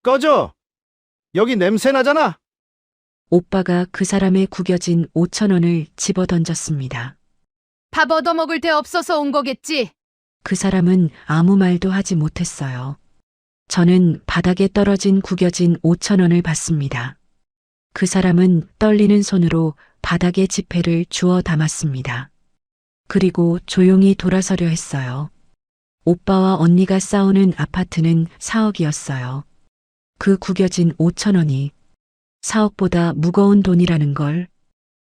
꺼져! 여기 냄새 나잖아! 오빠가 그 사람의 구겨진 5천 원을 집어 던졌습니다. 밥 얻어먹을 데 없어서 온 거겠지? 그 사람은 아무 말도 하지 못했어요. 저는 바닥에 떨어진 구겨진 5천 원을 봤습니다. 그 사람은 떨리는 손으로 바닥에 지폐를 주워 담았습니다. 그리고 조용히 돌아서려 했어요. 오빠와 언니가 싸우는 아파트는 4억이었어요. 그 구겨진 5천 원이 4억보다 무거운 돈이라는 걸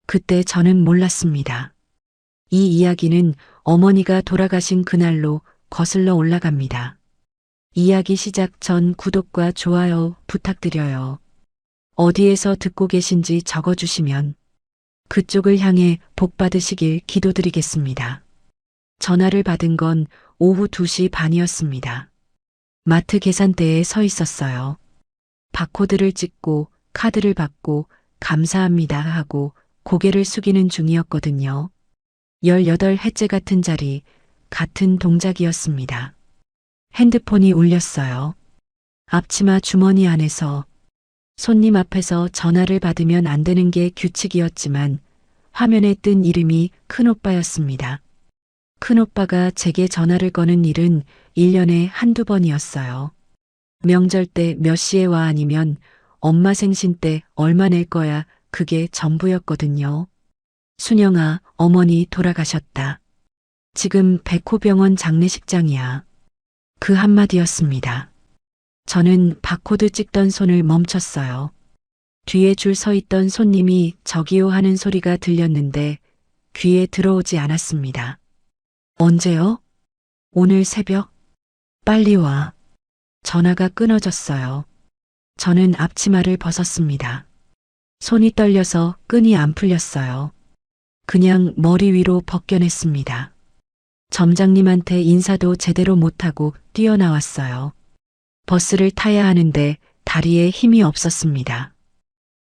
그때 저는 몰랐습니다. 이 이야기는 어머니가 돌아가신 그날로 거슬러 올라갑니다. 이야기 시작 전 구독과 좋아요 부탁드려요. 어디에서 듣고 계신지 적어주시면 그쪽을 향해 복 받으시길 기도드리겠습니다. 전화를 받은 건 오후 2시 반이었습니다. 마트 계산대에 서 있었어요. 바코드를 찍고 카드를 받고 감사합니다 하고 고개를 숙이는 중이었거든요. 18회째 같은 자리, 같은 동작이었습니다. 핸드폰이 울렸어요. 앞치마 주머니 안에서 손님 앞에서 전화를 받으면 안 되는 게 규칙이었지만 화면에 뜬 이름이 큰오빠였습니다. 큰오빠가 제게 전화를 거는 일은 1년에 한두 번이었어요. 명절 때 몇 시에 와 아니면 엄마 생신 때 얼마 낼 거야 그게 전부였거든요. 순영아, 어머니 돌아가셨다. 지금 백호병원 장례식장이야. 그 한마디였습니다. 저는 바코드 찍던 손을 멈췄어요. 뒤에 줄 서 있던 손님이 저기요 하는 소리가 들렸는데 귀에 들어오지 않았습니다. 언제요? 오늘 새벽? 빨리 와. 전화가 끊어졌어요. 저는 앞치마를 벗었습니다. 손이 떨려서 끈이 안 풀렸어요. 그냥 머리 위로 벗겨냈습니다. 점장님한테 인사도 제대로 못하고 뛰어나왔어요. 버스를 타야 하는데 다리에 힘이 없었습니다.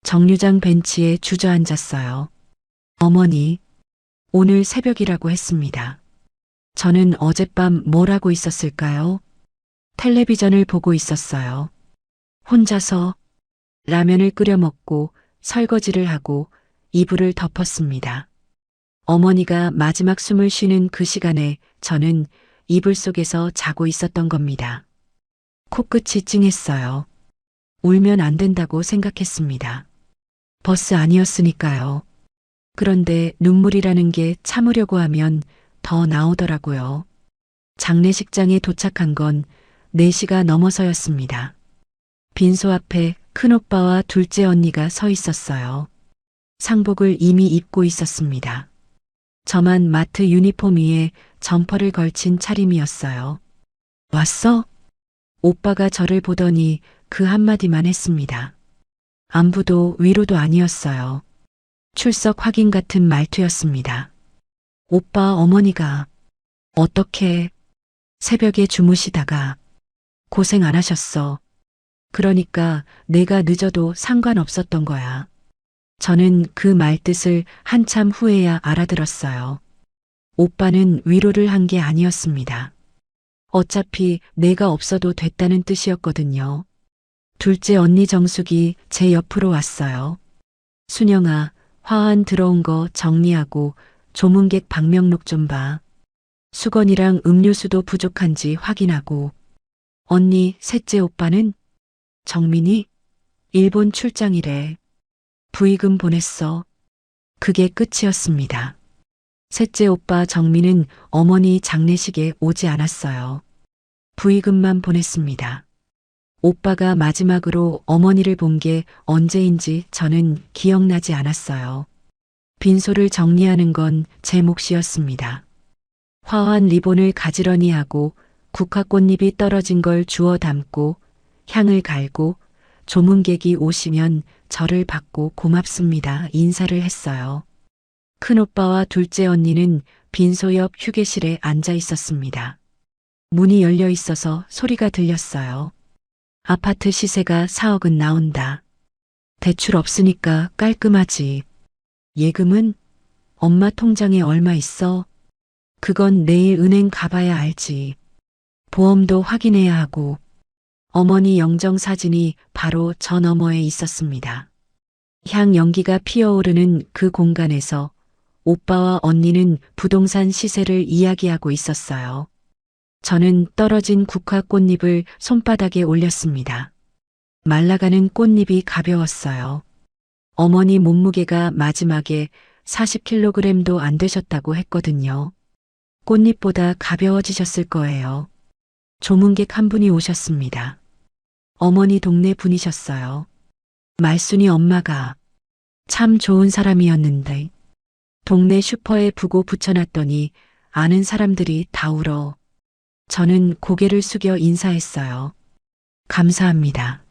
정류장 벤치에 주저앉았어요. 어머니, 오늘 새벽이라고 했습니다. 저는 어젯밤 뭘 하고 있었을까요? 텔레비전을 보고 있었어요. 혼자서 라면을 끓여 먹고 설거지를 하고 이불을 덮었습니다. 어머니가 마지막 숨을 쉬는 그 시간에 저는 이불 속에서 자고 있었던 겁니다. 코끝이 찡했어요. 울면 안 된다고 생각했습니다. 버스 아니었으니까요. 그런데 눈물이라는 게 참으려고 하면 더 나오더라고요. 장례식장에 도착한 건 4시가 넘어서였습니다. 빈소 앞에 큰오빠와 둘째 언니가 서 있었어요. 상복을 이미 입고 있었습니다. 저만 마트 유니폼 위에 점퍼를 걸친 차림이었어요. 왔어? 오빠가 저를 보더니 그 한마디만 했습니다. 안부도 위로도 아니었어요. 출석 확인 같은 말투였습니다. 오빠 어머니가 어떻게 새벽에 주무시다가 고생 안 하셨어. 그러니까 내가 늦어도 상관없었던 거야. 저는 그 말뜻을 한참 후에야 알아들었어요. 오빠는 위로를 한 게 아니었습니다. 어차피 내가 없어도 됐다는 뜻이었거든요. 둘째 언니 정숙이 제 옆으로 왔어요. 순영아, 화환 들어온 거 정리하고 조문객 방명록 좀 봐. 수건이랑 음료수도 부족한지 확인하고. 언니, 셋째 오빠는? 정민이? 일본 출장이래. 부의금 보냈어. 그게 끝이었습니다. 셋째 오빠 정민은 어머니 장례식에 오지 않았어요. 부의금만 보냈습니다. 오빠가 마지막으로 어머니를 본 게 언제인지 저는 기억나지 않았어요. 빈소를 정리하는 건 제 몫이었습니다. 화환 리본을 가지런히 하고 국화꽃잎이 떨어진 걸 주워 담고 향을 갈고 조문객이 오시면 저를 받고 고맙습니다 인사를 했어요. 큰오빠와 둘째 언니는 빈소 옆 휴게실에 앉아 있었습니다. 문이 열려 있어서 소리가 들렸어요. 아파트 시세가 4억은 나온다. 대출 없으니까 깔끔하지. 예금은? 엄마 통장에 얼마 있어? 그건 내일 은행 가봐야 알지. 보험도 확인해야 하고. 어머니 영정 사진이 바로 저 너머에 있었습니다. 향 연기가 피어오르는 그 공간에서 오빠와 언니는 부동산 시세를 이야기하고 있었어요. 저는 떨어진 국화 꽃잎을 손바닥에 올렸습니다. 말라가는 꽃잎이 가벼웠어요. 어머니 몸무게가 마지막에 40kg도 안 되셨다고 했거든요. 꽃잎보다 가벼워지셨을 거예요. 조문객 한 분이 오셨습니다. 어머니 동네 분이셨어요. 말순이 엄마가 참 좋은 사람이었는데 동네 슈퍼에 부고 붙여놨더니 아는 사람들이 다 울어. 저는 고개를 숙여 인사했어요. 감사합니다.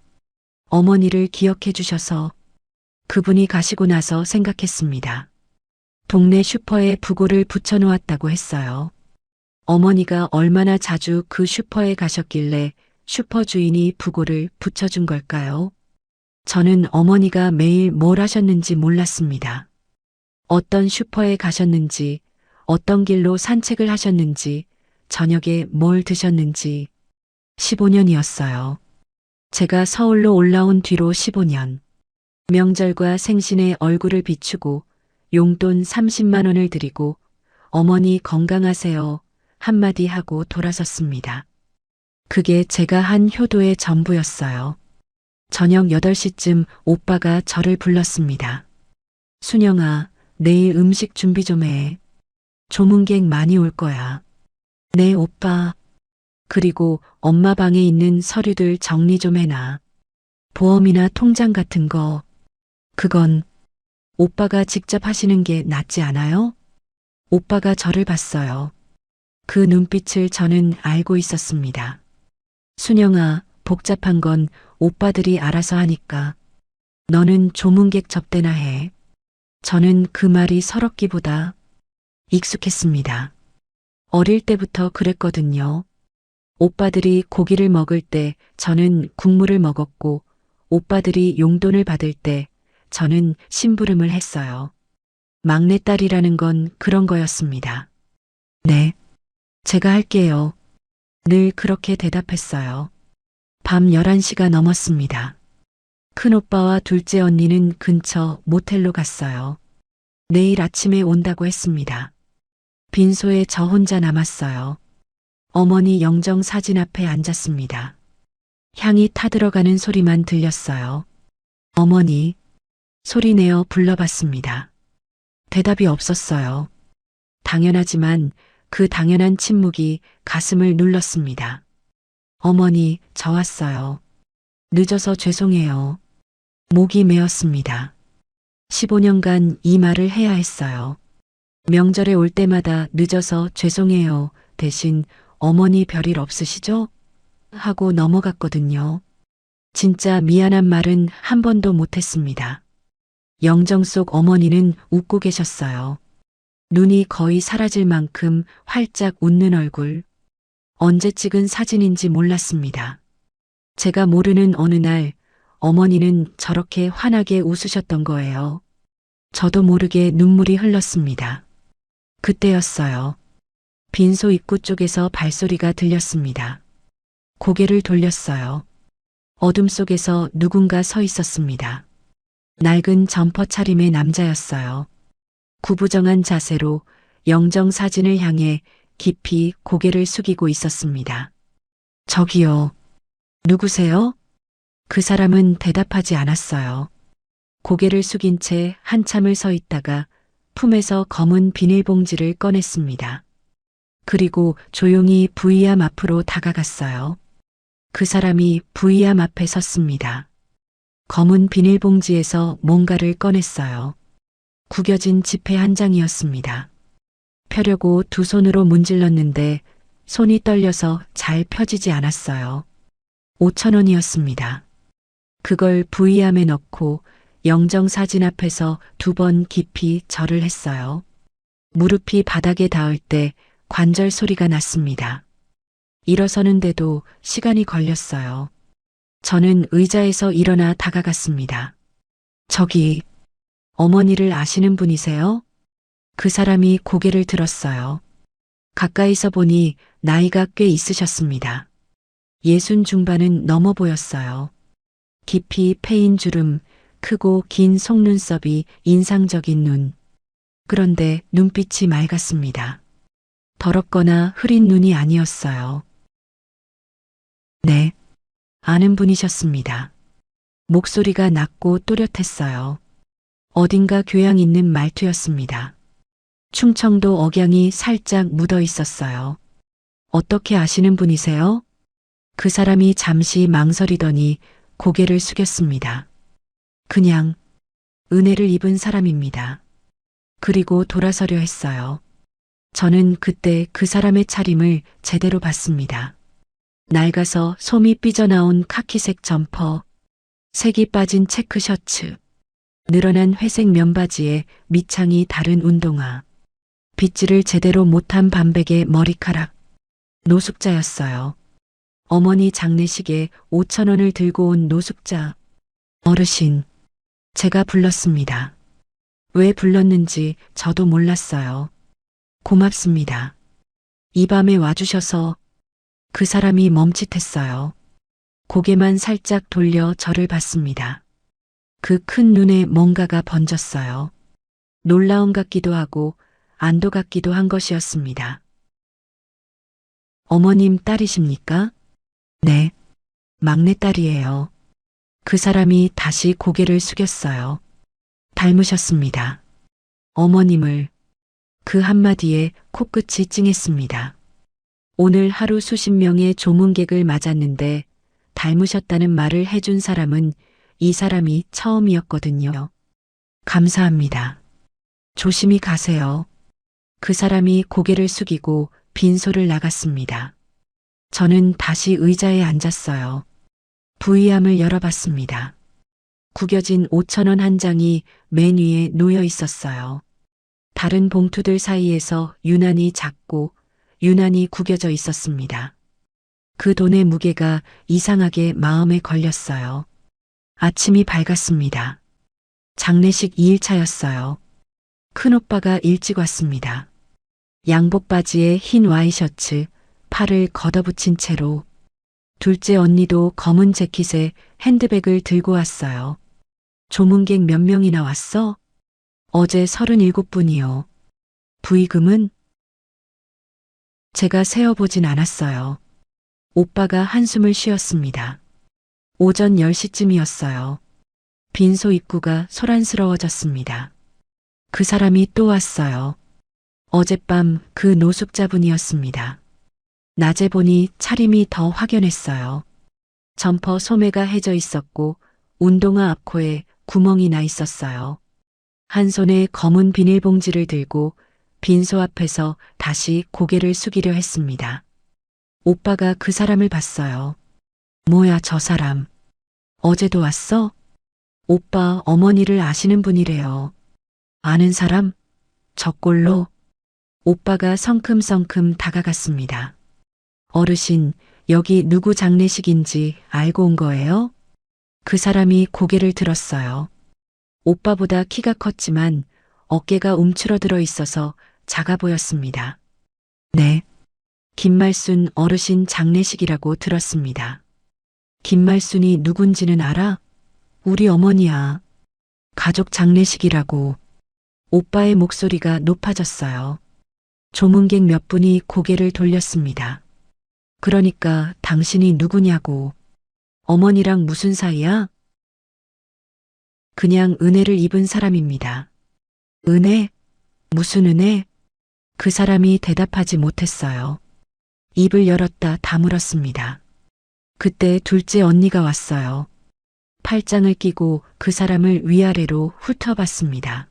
어머니를 기억해 주셔서. 그분이 가시고 나서 생각했습니다. 동네 슈퍼에 부고를 붙여놓았다고 했어요. 어머니가 얼마나 자주 그 슈퍼에 가셨길래 슈퍼 주인이 부고를 붙여준 걸까요? 저는 어머니가 매일 뭘 하셨는지 몰랐습니다. 어떤 슈퍼에 가셨는지, 어떤 길로 산책을 하셨는지, 저녁에 뭘 드셨는지. 15년이었어요. 제가 서울로 올라온 뒤로 15년. 명절과 생신에 얼굴을 비추고 용돈 30만 원을 드리고 어머니 건강하세요 한마디 하고 돌아섰습니다. 그게 제가 한 효도의 전부였어요. 저녁 8시쯤 오빠가 저를 불렀습니다. 순영아, 내일 음식 준비 좀 해. 조문객 많이 올 거야. 네, 오빠. 그리고 엄마 방에 있는 서류들 정리 좀 해놔. 보험이나 통장 같은 거. 그건 오빠가 직접 하시는 게 낫지 않아요? 오빠가 저를 봤어요. 그 눈빛을 저는 알고 있었습니다. 순영아, 복잡한 건 오빠들이 알아서 하니까. 너는 조문객 접대나 해. 저는 그 말이 서럽기보다 익숙했습니다. 어릴 때부터 그랬거든요. 오빠들이 고기를 먹을 때 저는 국물을 먹었고 오빠들이 용돈을 받을 때 저는 심부름을 했어요. 막내딸이라는 건 그런 거였습니다. 네, 제가 할게요. 늘 그렇게 대답했어요. 밤 11시가 넘었습니다. 큰오빠와 둘째 언니는 근처 모텔로 갔어요. 내일 아침에 온다고 했습니다. 빈소에 저 혼자 남았어요. 어머니 영정 사진 앞에 앉았습니다. 향이 타들어가는 소리만 들렸어요. 어머니, 소리내어 불러봤습니다. 대답이 없었어요. 당연하지만 그 당연한 침묵이 가슴을 눌렀습니다. 어머니, 저 왔어요. 늦어서 죄송해요. 목이 메었습니다. 15년간 이 말을 해야 했어요. 명절에 올 때마다 늦어서 죄송해요. 대신 어머니 별일 없으시죠? 하고 넘어갔거든요. 진짜 미안한 말은 한 번도 못했습니다. 영정 속 어머니는 웃고 계셨어요. 눈이 거의 사라질 만큼 활짝 웃는 얼굴. 언제 찍은 사진인지 몰랐습니다. 제가 모르는 어느 날 어머니는 저렇게 환하게 웃으셨던 거예요. 저도 모르게 눈물이 흘렀습니다. 그때였어요. 빈소 입구 쪽에서 발소리가 들렸습니다. 고개를 돌렸어요. 어둠 속에서 누군가 서 있었습니다. 낡은 점퍼 차림의 남자였어요. 구부정한 자세로 영정 사진을 향해 깊이 고개를 숙이고 있었습니다. 저기요. 누구세요? 그 사람은 대답하지 않았어요. 고개를 숙인 채 한참을 서 있다가 품에서 검은 비닐봉지를 꺼냈습니다. 그리고 조용히 부이암 앞으로 다가갔어요. 그 사람이 부이암 앞에 섰습니다. 검은 비닐봉지에서 뭔가를 꺼냈어요. 구겨진 지폐 한 장이었습니다. 펴려고 두 손으로 문질렀는데 손이 떨려서 잘 펴지지 않았어요. 5,000원이었습니다. 그걸 부이암에 넣고 영정 사진 앞에서 2번 깊이 절을 했어요. 무릎이 바닥에 닿을 때 관절 소리가 났습니다. 일어서는데도 시간이 걸렸어요. 저는 의자에서 일어나 다가갔습니다. 저기, 어머니를 아시는 분이세요? 그 사람이 고개를 들었어요. 가까이서 보니 나이가 꽤 있으셨습니다. 예순 중반은 넘어 보였어요. 깊이 패인 주름, 크고 긴 속눈썹이 인상적인 눈. 그런데 눈빛이 맑았습니다. 더럽거나 흐린 눈이 아니었어요. 네, 아는 분이셨습니다. 목소리가 낮고 또렷했어요. 어딘가 교양 있는 말투였습니다. 충청도 억양이 살짝 묻어 있었어요. 어떻게 아시는 분이세요? 그 사람이 잠시 망설이더니 고개를 숙였습니다. 그냥 은혜를 입은 사람입니다. 그리고 돌아서려 했어요. 저는 그때 그 사람의 차림을 제대로 봤습니다. 낡아서 솜이 삐져나온 카키색 점퍼, 색이 빠진 체크 셔츠, 늘어난 회색 면바지에 밑창이 다른 운동화, 빗질을 제대로 못한 반백의 머리카락, 노숙자였어요. 어머니 장례식에 5,000원을 들고 온 노숙자. 어르신, 제가 불렀습니다. 왜 불렀는지 저도 몰랐어요. 고맙습니다. 이 밤에 와주셔서. 그 사람이 멈칫했어요. 고개만 살짝 돌려 저를 봤습니다. 그 큰 눈에 뭔가가 번졌어요. 놀라움 같기도 하고 안도 같기도 한 것이었습니다. 어머님 딸이십니까? 네, 막내딸이에요. 그 사람이 다시 고개를 숙였어요. 닮으셨습니다. 어머님을. 그 한마디에 코끝이 찡했습니다. 오늘 하루 수십 명의 조문객을 맞았는데 닮으셨다는 말을 해준 사람은 이 사람이 처음이었거든요. 감사합니다. 조심히 가세요. 그 사람이 고개를 숙이고 빈소를 나갔습니다. 저는 다시 의자에 앉았어요. 부의함을 열어봤습니다. 구겨진 5,000원 한 장이 맨 위에 놓여 있었어요. 다른 봉투들 사이에서 유난히 작고 유난히 구겨져 있었습니다. 그 돈의 무게가 이상하게 마음에 걸렸어요. 아침이 밝았습니다. 장례식 2일차였어요. 큰오빠가 일찍 왔습니다. 양복 바지에 흰 와이셔츠, 팔을 걷어붙인 채로. 둘째 언니도 검은 재킷에 핸드백을 들고 왔어요. 조문객 몇 명이나 왔어? 어제 37분이요. 부의금은? 제가 세어보진 않았어요. 오빠가 한숨을 쉬었습니다. 오전 10시쯤이었어요. 빈소 입구가 소란스러워졌습니다. 그 사람이 또 왔어요. 어젯밤 그 노숙자분이었습니다. 낮에 보니 차림이 더 확연했어요. 점퍼 소매가 해져 있었고 운동화 앞코에 구멍이 나 있었어요. 한 손에 검은 비닐봉지를 들고 빈소 앞에서 다시 고개를 숙이려 했습니다. 오빠가 그 사람을 봤어요. 뭐야 저 사람. 어제도 왔어? 오빠 어머니를 아시는 분이래요. 아는 사람? 저 꼴로? 오빠가 성큼성큼 다가갔습니다. 어르신, 여기 누구 장례식인지 알고 온 거예요? 그 사람이 고개를 들었어요. 오빠보다 키가 컸지만 어깨가 움츠러들어 있어서 작아 보였습니다. 네. 김말순 어르신 장례식이라고 들었습니다. 김말순이 누군지는 알아? 우리 어머니야. 가족 장례식이라고. 오빠의 목소리가 높아졌어요. 조문객 몇 분이 고개를 돌렸습니다. 그러니까 당신이 누구냐고. 어머니랑 무슨 사이야? 그냥 은혜를 입은 사람입니다. 은혜? 무슨 은혜? 그 사람이 대답하지 못했어요. 입을 열었다 다물었습니다. 그때 둘째 언니가 왔어요. 팔짱을 끼고 그 사람을 위아래로 훑어봤습니다.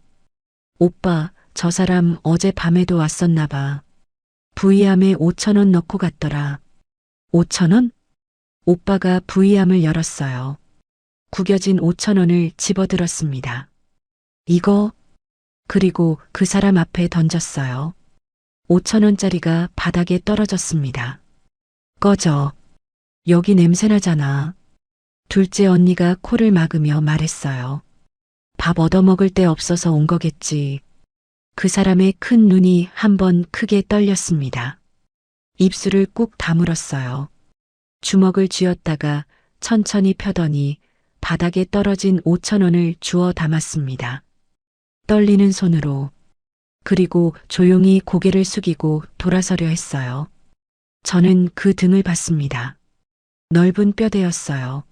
오빠, 저 사람 어제 밤에도 왔었나 봐. 부의함에 5,000원 넣고 갔더라. 5,000원? 오빠가 부의함을 열었어요. 구겨진 5,000원을 집어들었습니다. 이거? 그리고 그 사람 앞에 던졌어요. 5,000원짜리가 바닥에 떨어졌습니다. 꺼져. 여기 냄새나잖아. 둘째 언니가 코를 막으며 말했어요. 밥 얻어먹을 데 없어서 온 거겠지. 그 사람의 큰 눈이 한번 크게 떨렸습니다. 입술을 꾹 다물었어요. 주먹을 쥐었다가 천천히 펴더니 바닥에 떨어진 5,000원을 주워 담았습니다. 떨리는 손으로. 그리고 조용히 고개를 숙이고 돌아서려 했어요. 저는 그 등을 봤습니다. 넓은 뼈대였어요.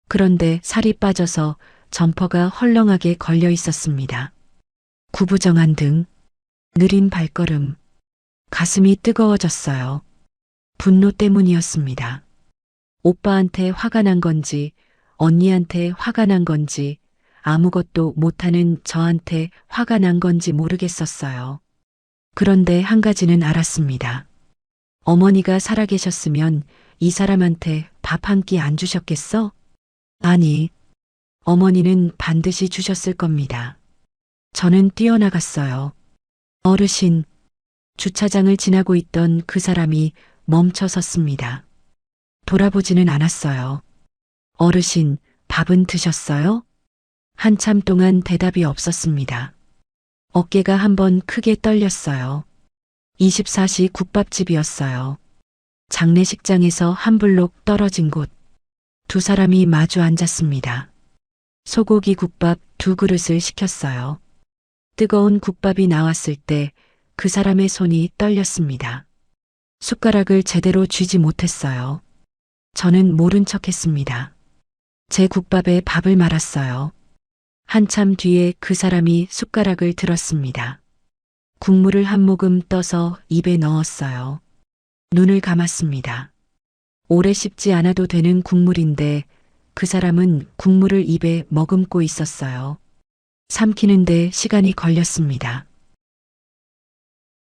그런데 살이 빠져서 점퍼가 헐렁하게 걸려 있었습니다. 구부정한 등, 느린 발걸음, 가슴이 뜨거워졌어요. 분노 때문이었습니다. 오빠한테 화가 난 건지, 언니한테 화가 난 건지, 아무것도 못하는 저한테 화가 난 건지 모르겠었어요. 그런데 한 가지는 알았습니다. 어머니가 살아계셨으면 이 사람한테 밥 한 끼 안 주셨겠어? 아니, 어머니는 반드시 주셨을 겁니다. 저는 뛰어나갔어요. 어르신, 주차장을 지나고 있던 그 사람이 멈춰 섰습니다. 돌아보지는 않았어요. 어르신, 밥은 드셨어요? 한참 동안 대답이 없었습니다. 어깨가 한번 크게 떨렸어요. 24시 국밥집이었어요. 장례식장에서 한 블록 떨어진 곳. 두 사람이 마주 앉았습니다. 소고기 국밥 2그릇을 시켰어요. 뜨거운 국밥이 나왔을 때 그 사람의 손이 떨렸습니다. 숟가락을 제대로 쥐지 못했어요. 저는 모른 척 했습니다. 제 국밥에 밥을 말았어요. 한참 뒤에 그 사람이 숟가락을 들었습니다. 국물을 한 모금 떠서 입에 넣었어요. 눈을 감았습니다. 오래 씹지 않아도 되는 국물인데 그 사람은 국물을 입에 머금고 있었어요. 삼키는데 시간이 걸렸습니다.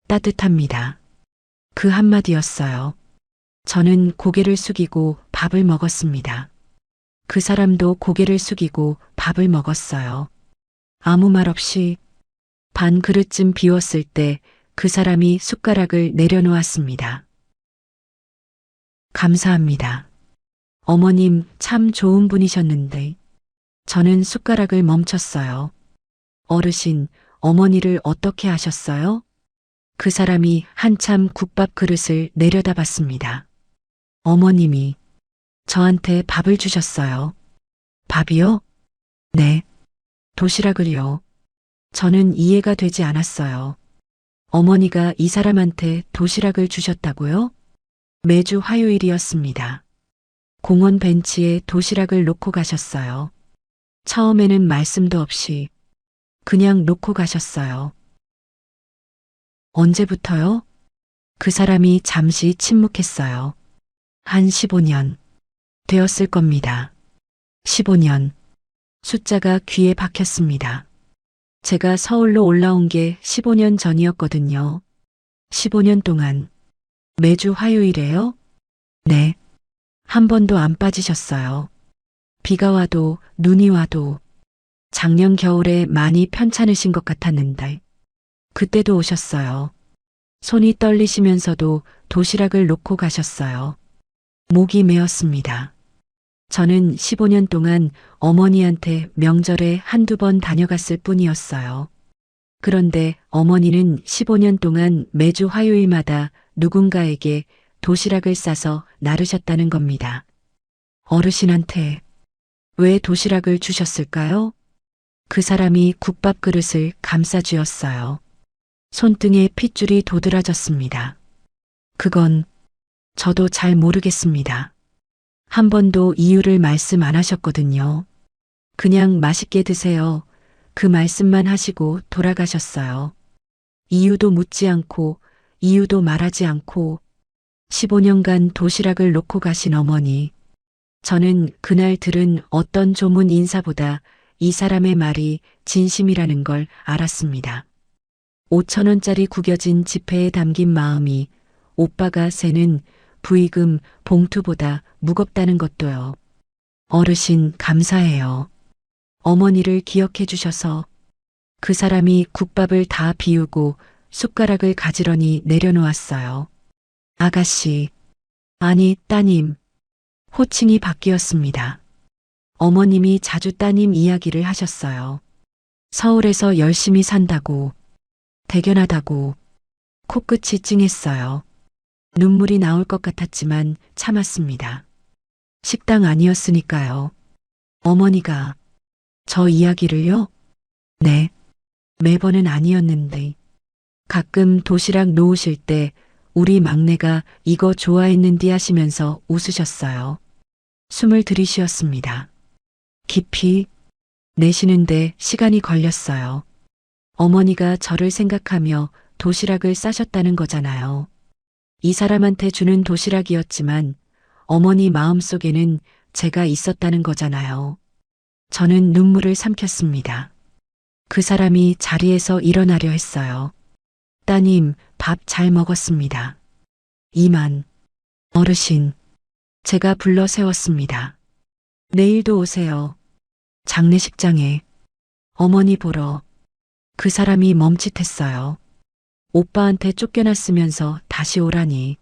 따뜻합니다. 그 한마디였어요. 저는 고개를 숙이고 밥을 먹었습니다. 그 사람도 고개를 숙이고 밥을 먹었어요. 아무 말 없이 반 그릇쯤 비웠을 때 그 사람이 숟가락을 내려놓았습니다. 감사합니다. 어머님 참 좋은 분이셨는데. 저는 숟가락을 멈췄어요. 어르신, 어머니를 어떻게 하셨어요? 그 사람이 한참 국밥 그릇을 내려다봤습니다. 어머님이 저한테 밥을 주셨어요. 밥이요? 네. 도시락을요. 저는 이해가 되지 않았어요. 어머니가 이 사람한테 도시락을 주셨다고요? 매주 화요일이었습니다. 공원 벤치에 도시락을 놓고 가셨어요. 처음에는 말씀도 없이 그냥 놓고 가셨어요. 언제부터요? 그 사람이 잠시 침묵했어요. 한 15년 되었을 겁니다. 15년. 숫자가 귀에 박혔습니다. 제가 서울로 올라온 게 15년 전이었거든요. 15년 동안 매주 화요일에요? 네. 한 번도 안 빠지셨어요. 비가 와도 눈이 와도 작년 겨울에 많이 편찮으신 것 같았는데 그때도 오셨어요. 손이 떨리시면서도 도시락을 놓고 가셨어요. 목이 메었습니다. 저는 15년 동안 어머니한테 명절에 한두 번 다녀갔을 뿐이었어요. 그런데 어머니는 15년 동안 매주 화요일마다 누군가에게 도시락을 싸서 나르셨다는 겁니다. 어르신한테 왜 도시락을 주셨을까요? 그 사람이 국밥 그릇을 감싸주었어요. 손등에 핏줄이 도드라졌습니다. 그건 저도 잘 모르겠습니다. 한 번도 이유를 말씀 안 하셨거든요. 그냥 맛있게 드세요. 그 말씀만 하시고 돌아가셨어요. 이유도 묻지 않고 이유도 말하지 않고 15년간 도시락을 놓고 가신 어머니. 저는 그날 들은 어떤 조문 인사보다 이 사람의 말이 진심이라는 걸 알았습니다. 5,000원짜리 구겨진 지폐에 담긴 마음이 오빠가 세는 부의금 봉투보다 무겁다는 것도요. 어르신 감사해요. 어머니를 기억해 주셔서. 그 사람이 국밥을 다 비우고 숟가락을 가지런히 내려놓았어요. 아가씨, 아니 따님. 호칭이 바뀌었습니다. 어머님이 자주 따님 이야기를 하셨어요. 서울에서 열심히 산다고, 대견하다고. 코끝이 찡했어요. 눈물이 나올 것 같았지만 참았습니다. 식당 아니었으니까요. 어머니가 저 이야기를요? 네. 매번은 아니었는데. 가끔 도시락 놓으실 때 우리 막내가 이거 좋아했는디 하시면서 웃으셨어요. 숨을 들이쉬었습니다. 깊이 내쉬는데 시간이 걸렸어요. 어머니가 저를 생각하며 도시락을 싸셨다는 거잖아요. 이 사람한테 주는 도시락이었지만 어머니 마음속에는 제가 있었다는 거잖아요. 저는 눈물을 삼켰습니다. 그 사람이 자리에서 일어나려 했어요. 따님, 밥 잘 먹었습니다. 이만. 어르신. 제가 불러 세웠습니다. 내일도 오세요. 장례식장에. 어머니 보러. 그 사람이 멈칫했어요. 오빠한테 쫓겨났으면서 다시 오라니.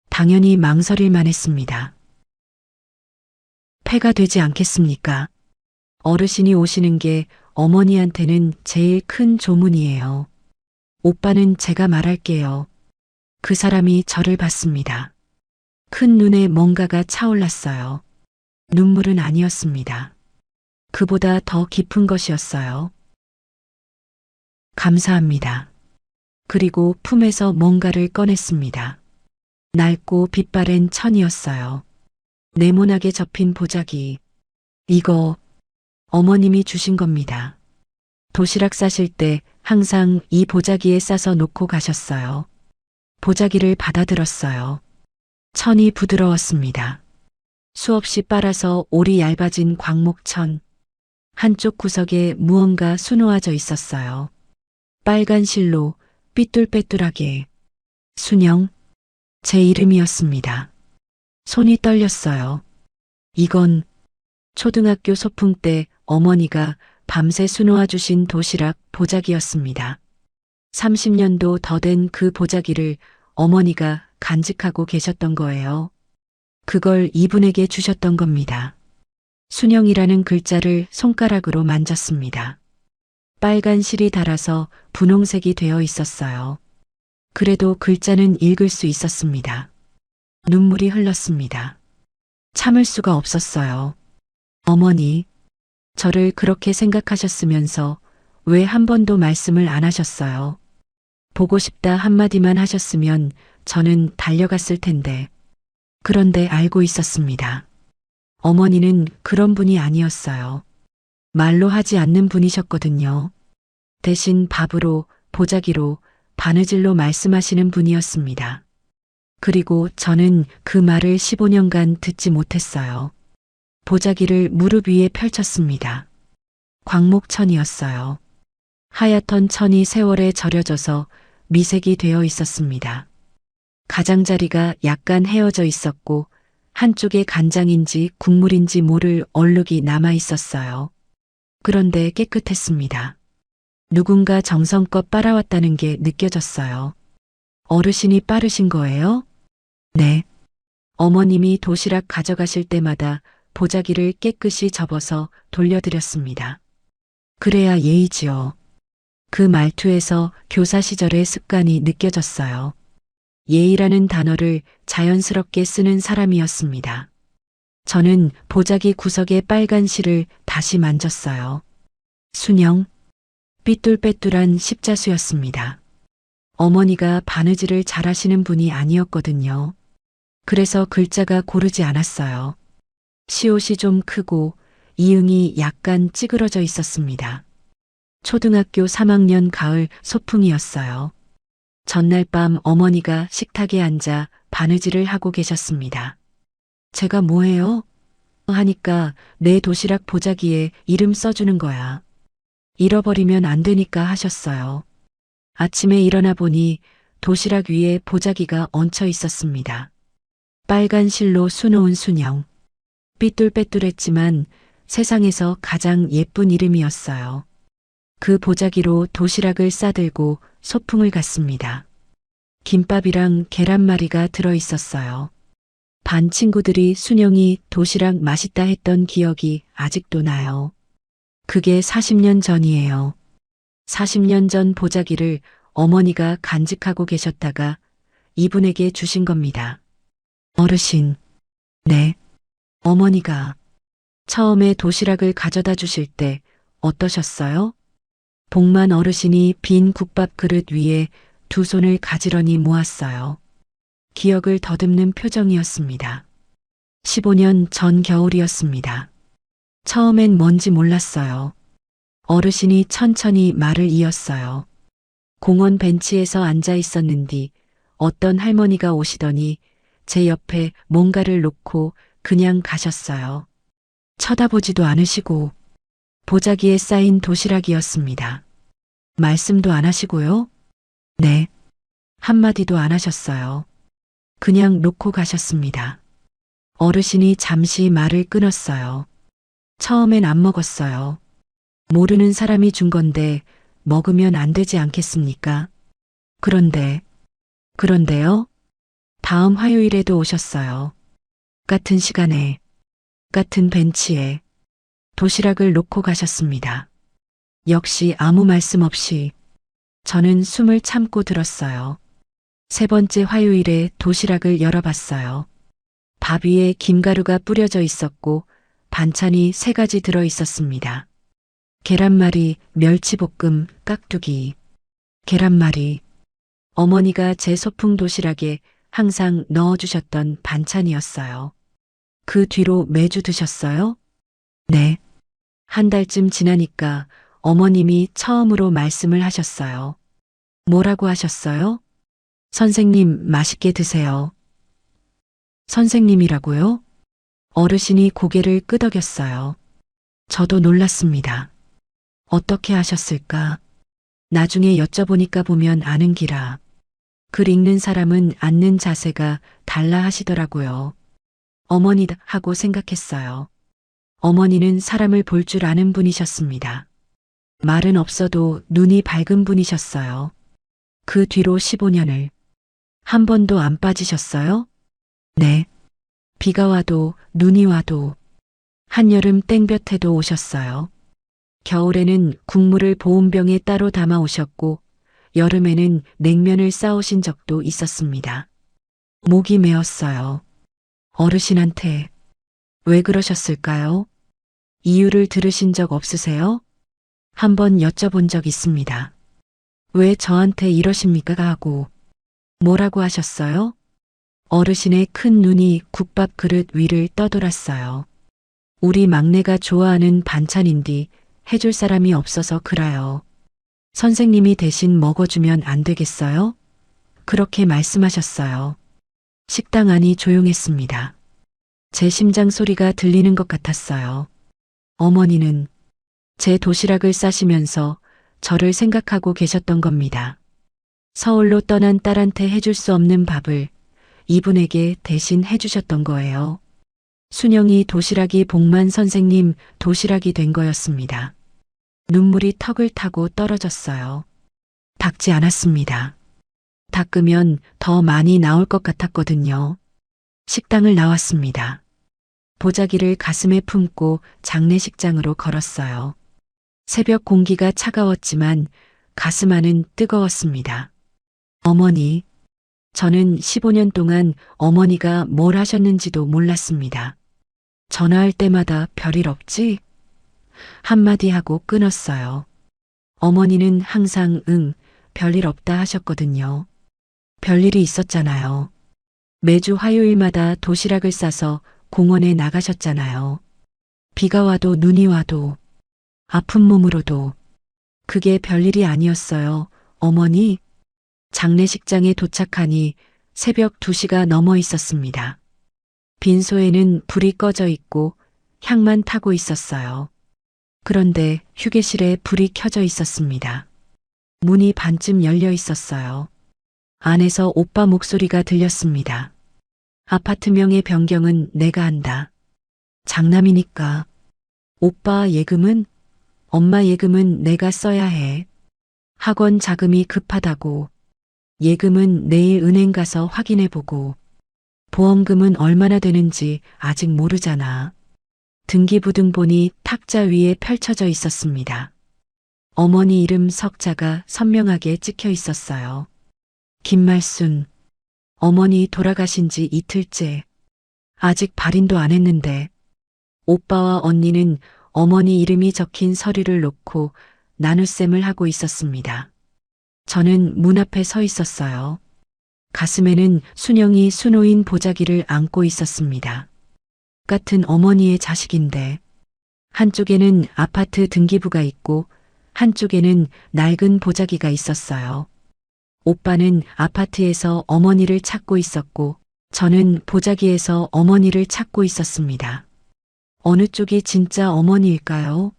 당연히 망설일 만했습니다. 폐가 되지 않겠습니까? 어르신이 오시는 게 어머니한테는 제일 큰 조문이에요. 오빠는 제가 말할게요. 그 사람이 저를 봤습니다. 큰 눈에 뭔가가 차올랐어요. 눈물은 아니었습니다. 그보다 더 깊은 것이었어요. 감사합니다. 그리고 품에서 뭔가를 꺼냈습니다. 낡고 빛바랜 천이었어요. 네모나게 접힌 보자기. 이거 어머님이 주신 겁니다. 도시락 싸실 때 항상 이 보자기에 싸서 놓고 가셨어요. 보자기를 받아들었어요. 천이 부드러웠습니다. 수없이 빨아서 올이 얇아진 광목천. 한쪽 구석에 무언가 수놓아져 있었어요. 빨간 실로 삐뚤빼뚤하게. 순영, 제 이름이었습니다. 손이 떨렸어요. 이건 초등학교 소풍 때 어머니가 밤새 수놓아 주신 도시락 보자기였습니다. 30년도 더 된 그 보자기를 어머니가 간직하고 계셨던 거예요. 그걸 이분에게 주셨던 겁니다. 순영이라는 글자를 손가락으로 만졌습니다. 빨간 실이 달아서 분홍색이 되어 있었어요. 그래도 글자는 읽을 수 있었습니다. 눈물이 흘렀습니다. 참을 수가 없었어요. 어머니, 저를 그렇게 생각하셨으면서 왜 한 번도 말씀을 안 하셨어요? 보고 싶다 한마디만 하셨으면 저는 달려갔을 텐데. 그런데 알고 있었습니다. 어머니는 그런 분이 아니었어요. 말로 하지 않는 분이셨거든요. 대신 밥으로, 보자기로, 바느질로 말씀하시는 분이었습니다. 그리고 저는 그 말을 15년간 듣지 못했어요. 보자기를 무릎 위에 펼쳤습니다. 광목천이었어요. 하얗던 천이 세월에 절여져서 미색이 되어 있었습니다. 가장자리가 약간 헤어져 있었고 한쪽에 간장인지 국물인지 모를 얼룩이 남아 있었어요. 그런데 깨끗했습니다. 누군가 정성껏 빨아왔다는 게 느껴졌어요. 어르신이 빠르신 거예요? 네. 어머님이 도시락 가져가실 때마다 보자기를 깨끗이 접어서 돌려드렸습니다. 그래야 예의지요. 그 말투에서 교사 시절의 습관이 느껴졌어요. 예의라는 단어를 자연스럽게 쓰는 사람이었습니다. 저는 보자기 구석의 빨간 실을 다시 만졌어요. 순영, 삐뚤빼뚤한 십자수였습니다. 어머니가 바느질을 잘하시는 분이 아니었거든요. 그래서 글자가 고르지 않았어요. 시옷이 좀 크고 이응이 약간 찌그러져 있었습니다. 초등학교 3학년 가을 소풍이었어요. 전날 밤 어머니가 식탁에 앉아 바느질을 하고 계셨습니다. 제가 뭐해요? 하니까 내 도시락 보자기에 이름 써주는 거야. 잃어버리면 안 되니까 하셨어요. 아침에 일어나 보니 도시락 위에 보자기가 얹혀 있었습니다. 빨간 실로 수놓은 순영. 삐뚤빼뚤했지만 세상에서 가장 예쁜 이름이었어요. 그 보자기로 도시락을 싸들고 소풍을 갔습니다. 김밥이랑 계란말이가 들어 있었어요. 반 친구들이 순영이 도시락 맛있다 했던 기억이 아직도 나요. 그게 40년 전이에요. 40년 전 보자기를 어머니가 간직하고 계셨다가 이분에게 주신 겁니다. 어르신. 네. 어머니가 처음에 도시락을 가져다 주실 때 어떠셨어요? 복만 어르신이 빈 국밥 그릇 위에 두 손을 가지런히 모았어요. 기억을 더듬는 표정이었습니다. 15년 전 겨울이었습니다. 처음엔 뭔지 몰랐어요. 어르신이 천천히 말을 이었어요. 공원 벤치에서 앉아 있었는디 어떤 할머니가 오시더니 제 옆에 뭔가를 놓고 그냥 가셨어요. 쳐다보지도 않으시고 보자기에 쌓인 도시락이었습니다. 말씀도 안 하시고요? 네. 한마디도 안 하셨어요. 그냥 놓고 가셨습니다. 어르신이 잠시 말을 끊었어요. 처음엔 안 먹었어요. 모르는 사람이 준 건데 먹으면 안 되지 않겠습니까? 그런데요? 다음 화요일에도 오셨어요. 같은 시간에, 같은 벤치에 도시락을 놓고 가셨습니다. 역시 아무 말씀 없이 저는 숨을 참고 들었어요. 세 번째 화요일에 도시락을 열어봤어요. 밥 위에 김가루가 뿌려져 있었고 반찬이 3가지 들어 있었습니다. 계란말이, 멸치볶음, 깍두기. 계란말이. 어머니가 제 소풍 도시락에 항상 넣어주셨던 반찬이었어요. 그 뒤로 매주 드셨어요? 네. 한 달쯤 지나니까 어머님이 처음으로 말씀을 하셨어요. 뭐라고 하셨어요? 선생님, 맛있게 드세요. 선생님이라고요? 어르신이 고개를 끄덕였어요. 저도 놀랐습니다. 어떻게 하셨을까? 나중에 여쭤보니까 보면 아는 기라. 글 읽는 사람은 앉는 자세가 달라 하시더라고요. 어머니다 하고 생각했어요. 어머니는 사람을 볼 줄 아는 분이셨습니다. 말은 없어도 눈이 밝은 분이셨어요. 그 뒤로 15년을 한 번도 안 빠지셨어요? 네. 비가 와도 눈이 와도 한여름 땡볕에도 오셨어요. 겨울에는 국물을 보온병에 따로 담아 오셨고 여름에는 냉면을 싸오신 적도 있었습니다. 목이 메었어요. 어르신한테 왜 그러셨을까요? 이유를 들으신 적 없으세요? 한번 여쭤본 적 있습니다. 왜 저한테 이러십니까? 하고 뭐라고 하셨어요? 어르신의 큰 눈이 국밥 그릇 위를 떠돌았어요. 우리 막내가 좋아하는 반찬인디 해줄 사람이 없어서 그래요. 선생님이 대신 먹어주면 안 되겠어요? 그렇게 말씀하셨어요. 식당 안이 조용했습니다. 제 심장 소리가 들리는 것 같았어요. 어머니는 제 도시락을 싸시면서 저를 생각하고 계셨던 겁니다. 서울로 떠난 딸한테 해줄 수 없는 밥을 이분에게 대신 해주셨던 거예요. 순영이 도시락이 복만 선생님 도시락이 된 거였습니다. 눈물이 턱을 타고 떨어졌어요. 닦지 않았습니다. 닦으면 더 많이 나올 것 같았거든요. 식당을 나왔습니다. 보자기를 가슴에 품고 장례식장으로 걸었어요. 새벽 공기가 차가웠지만 가슴 안은 뜨거웠습니다. 어머니, 저는 15년 동안 어머니가 뭘 하셨는지도 몰랐습니다. 전화할 때마다 별일 없지? 한마디 하고 끊었어요. 어머니는 항상 별일 없다 하셨거든요. 별일이 있었잖아요. 매주 화요일마다 도시락을 싸서 공원에 나가셨잖아요. 비가 와도 눈이 와도 아픈 몸으로도 그게 별일이 아니었어요. 어머니, 장례식장에 도착하니 새벽 2시가 넘어 있었습니다. 빈소에는 불이 꺼져 있고 향만 타고 있었어요. 그런데 휴게실에 불이 켜져 있었습니다. 문이 반쯤 열려 있었어요. 안에서 오빠 목소리가 들렸습니다. 아파트명의 변경은 내가 한다. 장남이니까. 오빠 예금은? 엄마 예금은 내가 써야 해. 학원 자금이 급하다고. 예금은 내일 은행 가서 확인해보고. 보험금은 얼마나 되는지 아직 모르잖아. 등기부등본이 탁자 위에 펼쳐져 있었습니다. 어머니 이름 석자가 선명하게 찍혀 있었어요. 김말순. 어머니 돌아가신 지 이틀째. 아직 발인도 안 했는데 오빠와 언니는 어머니 이름이 적힌 서류를 놓고 나눗셈을 하고 있었습니다. 저는 문 앞에 서 있었어요. 가슴에는 순영이 수놓인 보자기를 안고 있었습니다. 같은 어머니의 자식인데 한쪽에는 아파트 등기부가 있고 한쪽에는 낡은 보자기가 있었어요. 오빠는 아파트에서 어머니를 찾고 있었고 저는 보자기에서 어머니를 찾고 있었습니다. 어느 쪽이 진짜 어머니일까요?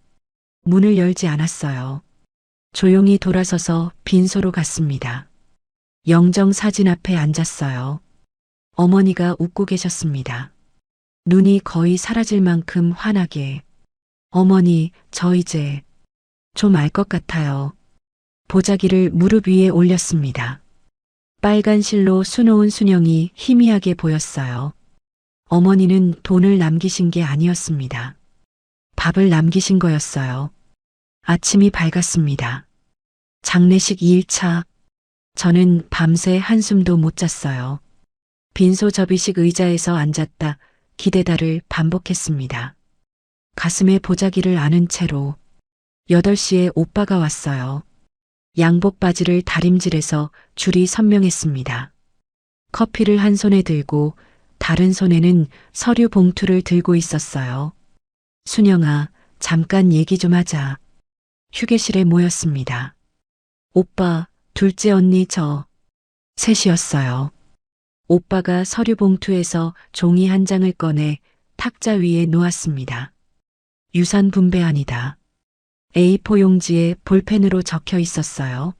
문을 열지 않았어요. 조용히 돌아서서 빈소로 갔습니다. 영정 사진 앞에 앉았어요. 어머니가 웃고 계셨습니다. 눈이 거의 사라질 만큼 환하게. 어머니, 저 이제 좀 알 것 같아요. 보자기를 무릎 위에 올렸습니다. 빨간 실로 수놓은 순영이 희미하게 보였어요. 어머니는 돈을 남기신 게 아니었습니다. 밥을 남기신 거였어요. 아침이 밝았습니다. 장례식 2일차. 저는 밤새 한숨도 못 잤어요. 빈소 접이식 의자에서 앉았다 기대다를 반복했습니다. 가슴에 보자기를 안은 채로 8시에 오빠가 왔어요. 양복 바지를 다림질해서 줄이 선명했습니다. 커피를 한 손에 들고 다른 손에는 서류 봉투를 들고 있었어요. 순영아, 잠깐 얘기 좀 하자. 휴게실에 모였습니다. 오빠, 둘째 언니 저. 셋이었어요. 오빠가 서류 봉투에서 종이 한 장을 꺼내 탁자 위에 놓았습니다. 유산 분배안이다. A4 용지에 볼펜으로 적혀 있었어요.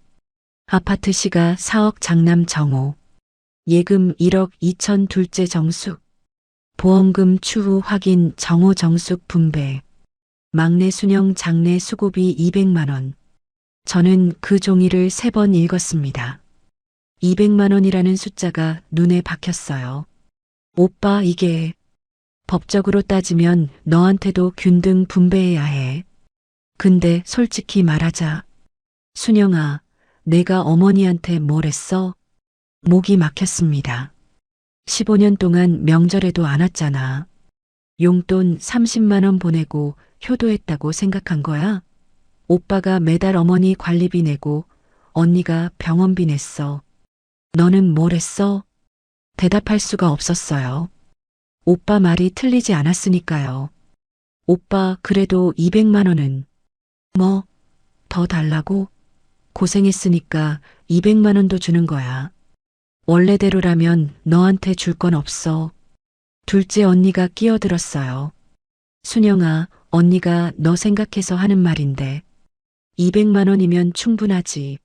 아파트 시가 4억 장남 정호. 예금 1억 2천 둘째 정숙. 보험금 추후 확인 정호 정숙 분배. 막내 순영 장례 수고비 200만 원. 저는 그 종이를 3번 읽었습니다. 200만 원이라는 숫자가 눈에 박혔어요. 오빠 이게 법적으로 따지면 너한테도 균등 분배해야 해. 근데 솔직히 말하자. 순영아, 내가 어머니한테 뭘 했어? 목이 막혔습니다. 15년 동안 명절에도 안 왔잖아. 용돈 30만 원 보내고 효도했다고 생각한 거야? 오빠가 매달 어머니 관리비 내고 언니가 병원비 냈어. 너는 뭘 했어? 대답할 수가 없었어요. 오빠 말이 틀리지 않았으니까요. 오빠 그래도 200만 원은 뭐? 더 달라고? 고생했으니까 200만 원도 주는 거야. 원래대로라면 너한테 줄 건 없어. 둘째 언니가 끼어들었어요. 순영아, 언니가 너 생각해서 하는 말인데 200만 원이면 충분하지.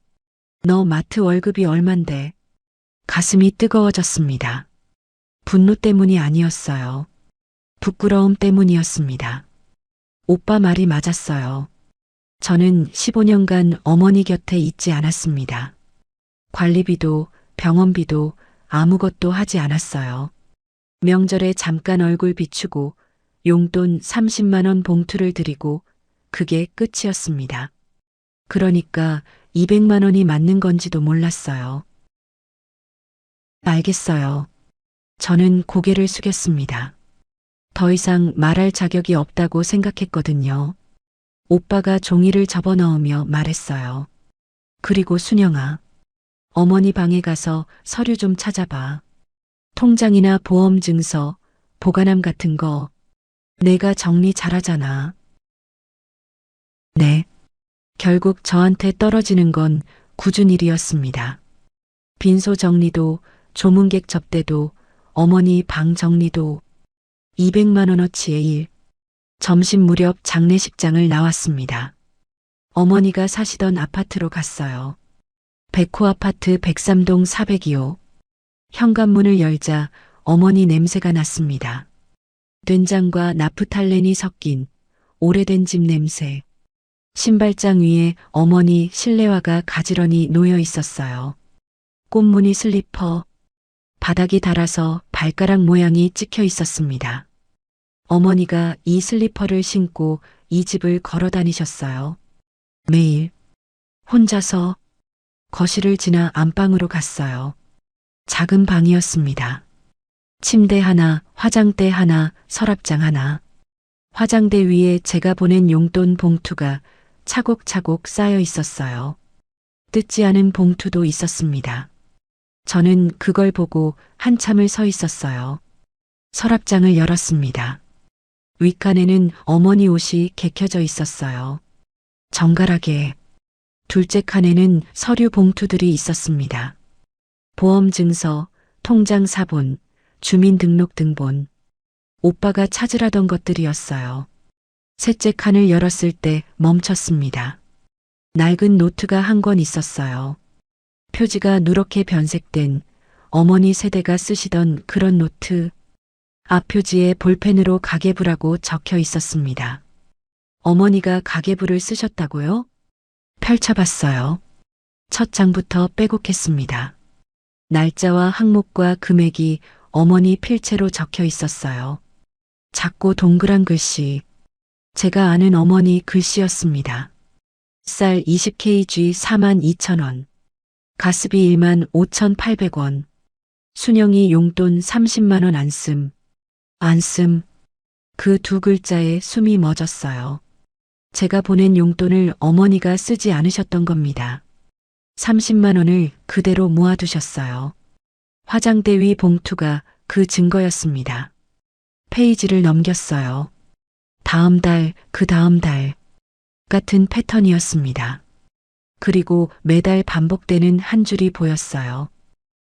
너 마트 월급이 얼만데? 가슴이 뜨거워졌습니다. 분노 때문이 아니었어요. 부끄러움 때문이었습니다. 오빠 말이 맞았어요. 저는 15년간 어머니 곁에 있지 않았습니다. 관리비도 병원비도 아무것도 하지 않았어요. 명절에 잠깐 얼굴 비추고 용돈 30만 원 봉투를 드리고 그게 끝이었습니다. 그러니까 200만 원이 맞는 건지도 몰랐어요. 알겠어요. 저는 고개를 숙였습니다. 더 이상 말할 자격이 없다고 생각했거든요. 오빠가 종이를 접어넣으며 말했어요. 그리고 순영아, 어머니 방에 가서 서류 좀 찾아봐. 통장이나 보험 증서, 보관함 같은 거. 내가 정리 잘하잖아. 네. 결국 저한테 떨어지는 건 굳은 일이었습니다. 빈소 정리도, 조문객 접대도, 어머니 방 정리도 200만 원어치의 일. 점심 무렵 장례식장을 나왔습니다. 어머니가 사시던 아파트로 갔어요. 백호 아파트 103동 402호. 현관문을 열자 어머니 냄새가 났습니다. 된장과 나프탈렌이 섞인 오래된 집 냄새. 신발장 위에 어머니 실내화가 가지런히 놓여 있었어요. 꽃무늬 슬리퍼, 바닥이 닳아서 발가락 모양이 찍혀 있었습니다. 어머니가 이 슬리퍼를 신고 이 집을 걸어 다니셨어요. 매일 혼자서 거실을 지나 안방으로 갔어요. 작은 방이었습니다. 침대 하나, 화장대 하나, 서랍장 하나. 화장대 위에 제가 보낸 용돈 봉투가 차곡차곡 쌓여 있었어요. 뜯지 않은 봉투도 있었습니다. 저는 그걸 보고 한참을 서 있었어요. 서랍장을 열었습니다. 윗칸에는 어머니 옷이 개켜져 있었어요. 정갈하게. 둘째 칸에는 서류 봉투들이 있었습니다. 보험증서, 통장 사본, 주민등록등본. 오빠가 찾으라던 것들이었어요. 셋째 칸을 열었을 때 멈췄습니다. 낡은 노트가 한 권 있었어요. 표지가 누렇게 변색된 어머니 세대가 쓰시던 그런 노트. 앞표지에 볼펜으로 가계부라고 적혀 있었습니다. 어머니가 가계부를 쓰셨다고요? 펼쳐봤어요. 첫 장부터 빼곡했습니다. 날짜와 항목과 금액이 어머니 필체로 적혀 있었어요. 작고 동그란 글씨. 제가 아는 어머니 글씨였습니다. 쌀 20kg 42,000원. 가스비 15,800원. 순영이 용돈 30만 원 안 씀. 안 씀. 그 두 글자에 숨이 멎었어요. 제가 보낸 용돈을 어머니가 쓰지 않으셨던 겁니다. 30만 원을 그대로 모아두셨어요. 화장대 위 봉투가 그 증거였습니다. 페이지를 넘겼어요. 다음 달, 그 다음 달. 같은 패턴이었습니다. 그리고 매달 반복되는 한 줄이 보였어요.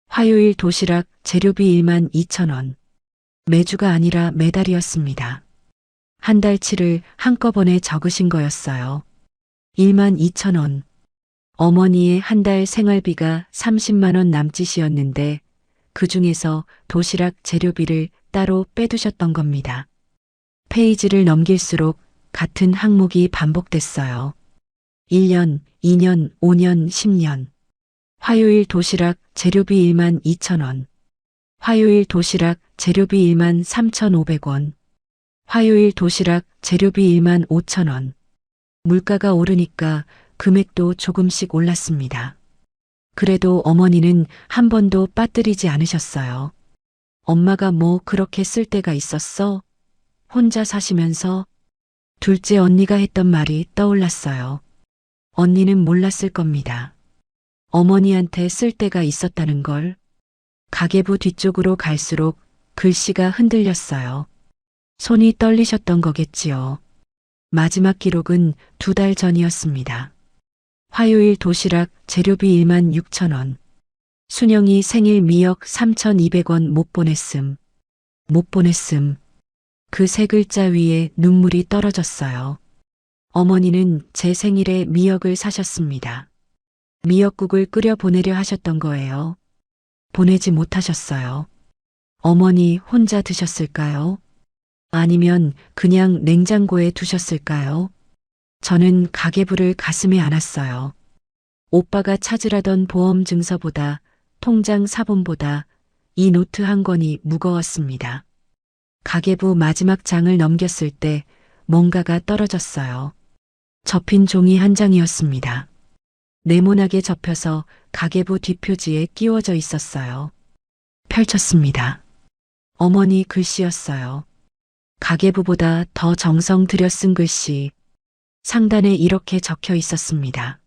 화요일 도시락 재료비 12,000원. 매주가 아니라 매달이었습니다. 한 달치를 한꺼번에 적으신 거였어요. 12,000원. 어머니의 한 달 생활비가 30만 원 남짓이었는데 그 중에서 도시락 재료비를 따로 빼두셨던 겁니다. 페이지를 넘길수록 같은 항목이 반복됐어요. 1년, 2년, 5년, 10년. 화요일 도시락 재료비 12,000원. 화요일 도시락 재료비 13,500원. 화요일 도시락 재료비 15,000원. 물가가 오르니까 금액도 조금씩 올랐습니다. 그래도 어머니는 한 번도 빠뜨리지 않으셨어요. 엄마가 뭐 그렇게 쓸 때가 있었어? 혼자 사시면서? 둘째 언니가 했던 말이 떠올랐어요. 언니는 몰랐을 겁니다. 어머니한테 쓸 때가 있었다는 걸. 가계부 뒤쪽으로 갈수록 글씨가 흔들렸어요. 손이 떨리셨던 거겠지요. 마지막 기록은 2달 전이었습니다. 화요일 도시락 재료비 16,000원. 순영이 생일 미역 3,200원 못 보냈음. 못 보냈음. 그 세 글자 위에 눈물이 떨어졌어요. 어머니는 제 생일에 미역을 사셨습니다. 미역국을 끓여 보내려 하셨던 거예요. 보내지 못하셨어요. 어머니 혼자 드셨을까요? 아니면 그냥 냉장고에 두셨을까요? 저는 가계부를 가슴에 안았어요. 오빠가 찾으라던 보험 증서보다 통장 사본보다 이 노트 한 권이 무거웠습니다. 가계부 마지막 장을 넘겼을 때 뭔가가 떨어졌어요. 접힌 종이 한 장이었습니다. 네모나게 접혀서 가계부 뒷표지에 끼워져 있었어요. 펼쳤습니다. 어머니 글씨였어요. 가계부보다 더 정성 들여 쓴 글씨. 상단에 이렇게 적혀 있었습니다.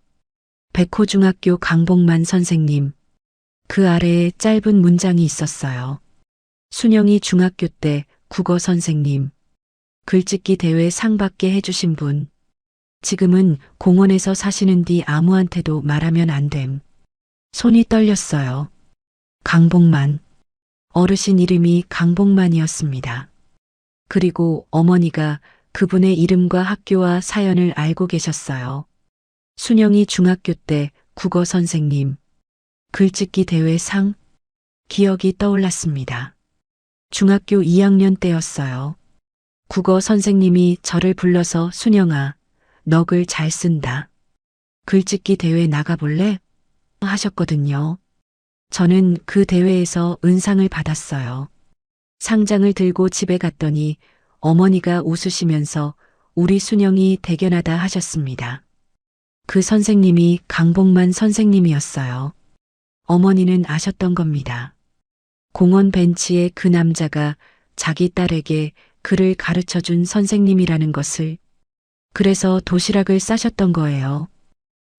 백호중학교 강복만 선생님. 그 아래에 짧은 문장이 있었어요. 순영이 중학교 때 국어 선생님. 글짓기 대회 상 받게 해주신 분. 지금은 공원에서 사시는디 아무한테도 말하면 안 됨. 손이 떨렸어요. 강복만. 어르신 이름이 강복만이었습니다. 그리고 어머니가 그분의 이름과 학교와 사연을 알고 계셨어요. 순영이 중학교 때 국어 선생님. 글짓기 대회 상. 기억이 떠올랐습니다. 중학교 2학년 때였어요. 국어 선생님이 저를 불러서 순영아, 너 글 잘 쓴다. 글짓기 대회 나가볼래? 하셨거든요. 저는 그 대회에서 은상을 받았어요. 상장을 들고 집에 갔더니 어머니가 웃으시면서 우리 순영이 대견하다 하셨습니다. 그 선생님이 강복만 선생님이었어요. 어머니는 아셨던 겁니다. 공원 벤치에 그 남자가 자기 딸에게 그를 가르쳐 준 선생님이라는 것을. 그래서 도시락을 싸셨던 거예요.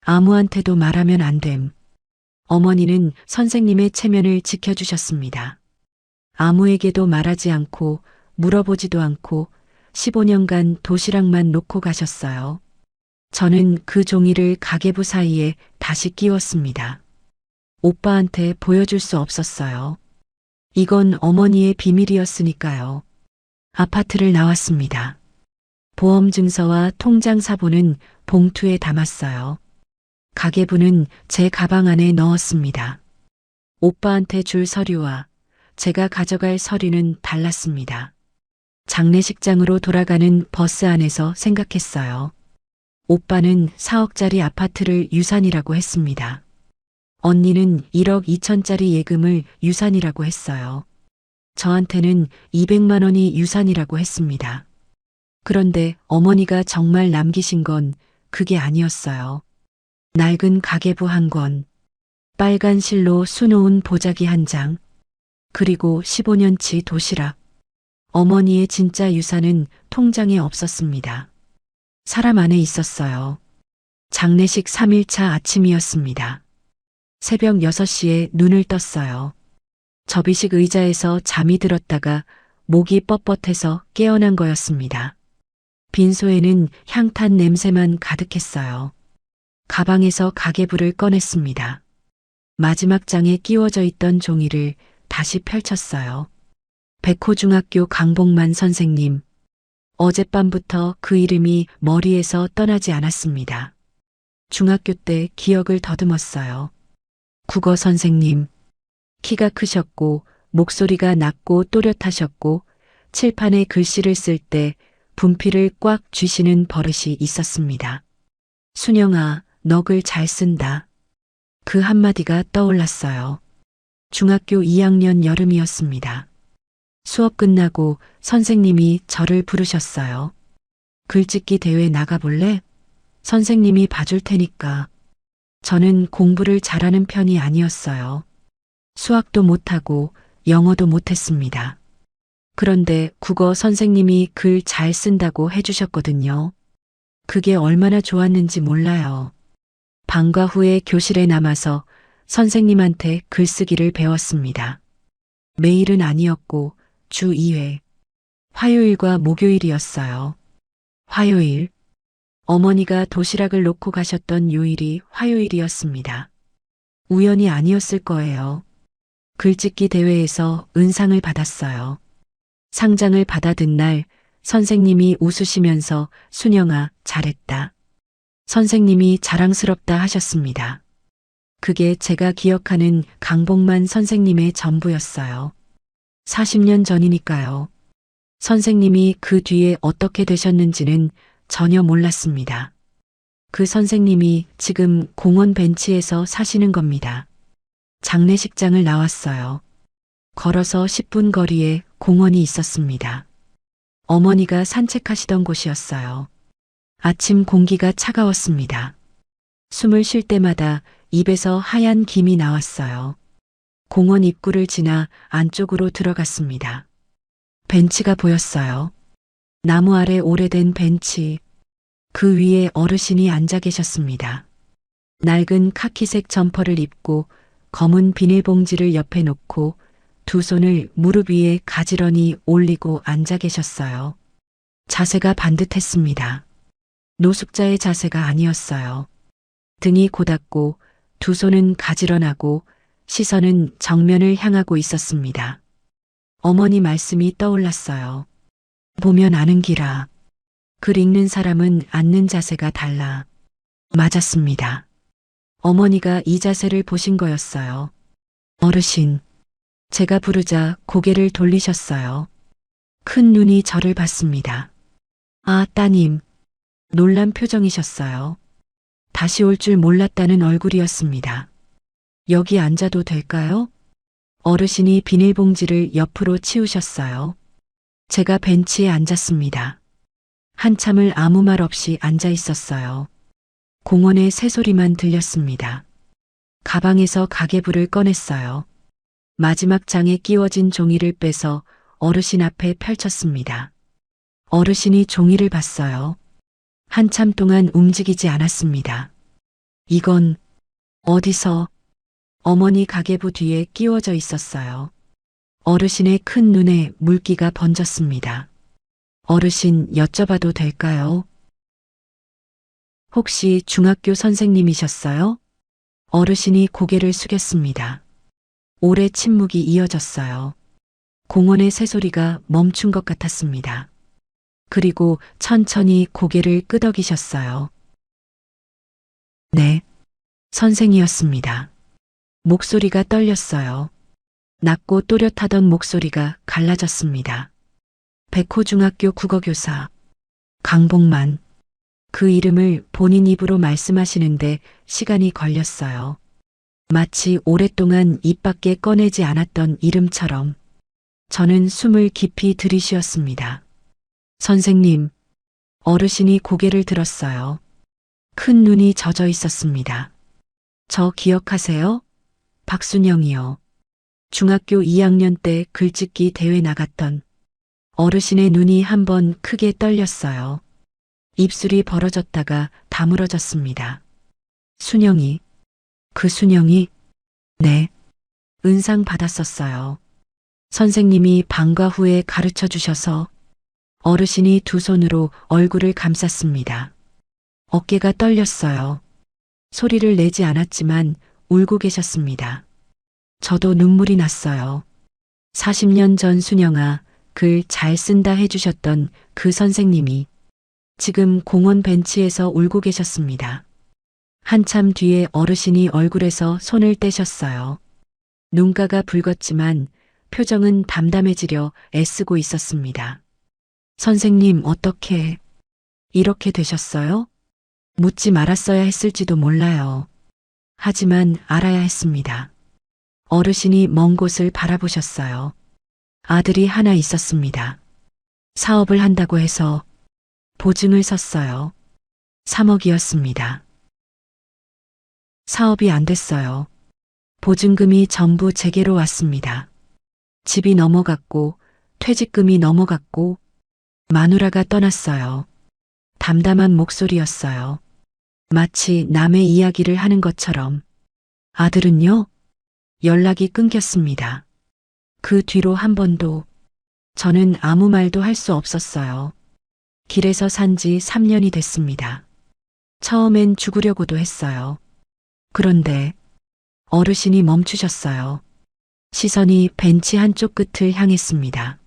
아무한테도 말하면 안 됨. 어머니는 선생님의 체면을 지켜주셨습니다. 아무에게도 말하지 않고 물어보지도 않고 15년간 도시락만 놓고 가셨어요. 저는 그 종이를 가계부 사이에 다시 끼웠습니다. 오빠한테 보여줄 수 없었어요. 이건 어머니의 비밀이었으니까요. 아파트를 나왔습니다. 보험 증서와 통장 사본은 봉투에 담았어요. 가계부는 제 가방 안에 넣었습니다. 오빠한테 줄 서류와 제가 가져갈 서류는 달랐습니다. 장례식장으로 돌아가는 버스 안에서 생각했어요. 오빠는 4억짜리 아파트를 유산이라고 했습니다. 언니는 1억 2천짜리 예금을 유산이라고 했어요. 저한테는 200만 원이 유산이라고 했습니다. 그런데 어머니가 정말 남기신 건 그게 아니었어요. 낡은 가계부 한 권, 빨간 실로 수놓은 보자기 한 장, 그리고 15년치 도시락. 어머니의 진짜 유산은 통장에 없었습니다. 사람 안에 있었어요. 장례식 3일차 아침이었습니다. 새벽 6시에 눈을 떴어요. 접이식 의자에서 잠이 들었다가 목이 뻣뻣해서 깨어난 거였습니다. 빈소에는 향탄 냄새만 가득했어요. 가방에서 가계부를 꺼냈습니다. 마지막 장에 끼워져 있던 종이를 다시 펼쳤어요. 백호중학교 강복만 선생님. 어젯밤부터 그 이름이 머리에서 떠나지 않았습니다. 중학교 때 기억을 더듬었어요. 국어 선생님. 키가 크셨고 목소리가 낮고 또렷하셨고 칠판에 글씨를 쓸 때 분필을 꽉 쥐시는 버릇이 있었습니다. 순영아, 너 글 잘 쓴다. 그 한마디가 떠올랐어요. 중학교 2학년 여름이었습니다. 수업 끝나고 선생님이 저를 부르셨어요. 글짓기 대회 나가볼래? 선생님이 봐줄 테니까. 저는 공부를 잘하는 편이 아니었어요. 수학도 못하고 영어도 못했습니다. 그런데 국어 선생님이 글 잘 쓴다고 해주셨거든요. 그게 얼마나 좋았는지 몰라요. 방과 후에 교실에 남아서 선생님한테 글쓰기를 배웠습니다. 매일은 아니었고 주 2회. 화요일과 목요일이었어요. 화요일. 어머니가 도시락을 놓고 가셨던 요일이 화요일이었습니다. 우연이 아니었을 거예요. 글짓기 대회에서 은상을 받았어요. 상장을 받아든 날 선생님이 웃으시면서 순영아, 잘했다. 선생님이 자랑스럽다 하셨습니다. 그게 제가 기억하는 강복만 선생님의 전부였어요. 40년 전이니까요. 선생님이 그 뒤에 어떻게 되셨는지는 전혀 몰랐습니다. 그 선생님이 지금 공원 벤치에서 사시는 겁니다. 장례식장을 나왔어요. 걸어서 10분 거리에 공원이 있었습니다. 어머니가 산책하시던 곳이었어요. 아침 공기가 차가웠습니다. 숨을 쉴 때마다 입에서 하얀 김이 나왔어요. 공원 입구를 지나 안쪽으로 들어갔습니다. 벤치가 보였어요. 나무 아래 오래된 벤치. 그 위에 어르신이 앉아 계셨습니다. 낡은 카키색 점퍼를 입고 검은 비닐봉지를 옆에 놓고 두 손을 무릎 위에 가지런히 올리고 앉아 계셨어요. 자세가 반듯했습니다. 노숙자의 자세가 아니었어요. 등이 고닫고 두 손은 가지런하고 시선은 정면을 향하고 있었습니다. 어머니 말씀이 떠올랐어요. 보면 아는 기라. 글 읽는 사람은 앉는 자세가 달라. 맞았습니다. 어머니가 이 자세를 보신 거였어요. 어르신. 제가 부르자 고개를 돌리셨어요. 큰 눈이 저를 봤습니다. 아, 따님. 놀란 표정이셨어요. 다시 올 줄 몰랐다는 얼굴이었습니다. 여기 앉아도 될까요? 어르신이 비닐봉지를 옆으로 치우셨어요. 제가 벤치에 앉았습니다. 한참을 아무 말 없이 앉아 있었어요. 공원의 새소리만 들렸습니다. 가방에서 가계부를 꺼냈어요. 마지막 장에 끼워진 종이를 빼서 어르신 앞에 펼쳤습니다. 어르신이 종이를 봤어요. 한참 동안 움직이지 않았습니다. 이건 어디서? 어머니 가계부 뒤에 끼워져 있었어요. 어르신의 큰 눈에 물기가 번졌습니다. 어르신 여쭤봐도 될까요? 혹시 중학교 선생님이셨어요? 어르신이 고개를 숙였습니다. 오래 침묵이 이어졌어요. 공원의 새소리가 멈춘 것 같았습니다. 그리고 천천히 고개를 끄덕이셨어요. 네, 선생이었습니다. 목소리가 떨렸어요. 낮고 또렷하던 목소리가 갈라졌습니다. 백호중학교 국어교사 강복만. 그 이름을 본인 입으로 말씀하시는데 시간이 걸렸어요. 마치 오랫동안 입 밖에 꺼내지 않았던 이름처럼. 저는 숨을 깊이 들이쉬었습니다. 선생님, 어르신이 고개를 들었어요. 큰 눈이 젖어 있었습니다. 저 기억하세요? 박순영이요. 중학교 2학년 때 글짓기 대회 나갔던. 어르신의 눈이 한번 크게 떨렸어요. 입술이 벌어졌다가 다물어졌습니다. 순영이. 그 순영이? 네. 은상 받았었어요. 선생님이 방과 후에 가르쳐 주셔서. 어르신이 두 손으로 얼굴을 감쌌습니다. 어깨가 떨렸어요. 소리를 내지 않았지만 울고 계셨습니다. 저도 눈물이 났어요. 40년 전 순영아, 글 잘 쓴다 해주셨던 그 선생님이 지금 공원 벤치에서 울고 계셨습니다. 한참 뒤에 어르신이 얼굴에서 손을 떼셨어요. 눈가가 붉었지만 표정은 담담해지려 애쓰고 있었습니다. 선생님, 어떻게 이렇게 되셨어요? 묻지 말았어야 했을지도 몰라요. 하지만 알아야 했습니다. 어르신이 먼 곳을 바라보셨어요. 아들이 하나 있었습니다. 사업을 한다고 해서 보증을 섰어요. 3억이었습니다. 사업이 안 됐어요. 보증금이 전부 제게로 왔습니다. 집이 넘어갔고 퇴직금이 넘어갔고 마누라가 떠났어요. 담담한 목소리였어요. 마치 남의 이야기를 하는 것처럼. 아들은요? 연락이 끊겼습니다. 그 뒤로 한 번도 저는 아무 말도 할 수 없었어요. 길에서 산 지 3년이 됐습니다. 처음엔 죽으려고도 했어요. 그런데 어르신이 멈추셨어요. 시선이 벤치 한쪽 끝을 향했습니다.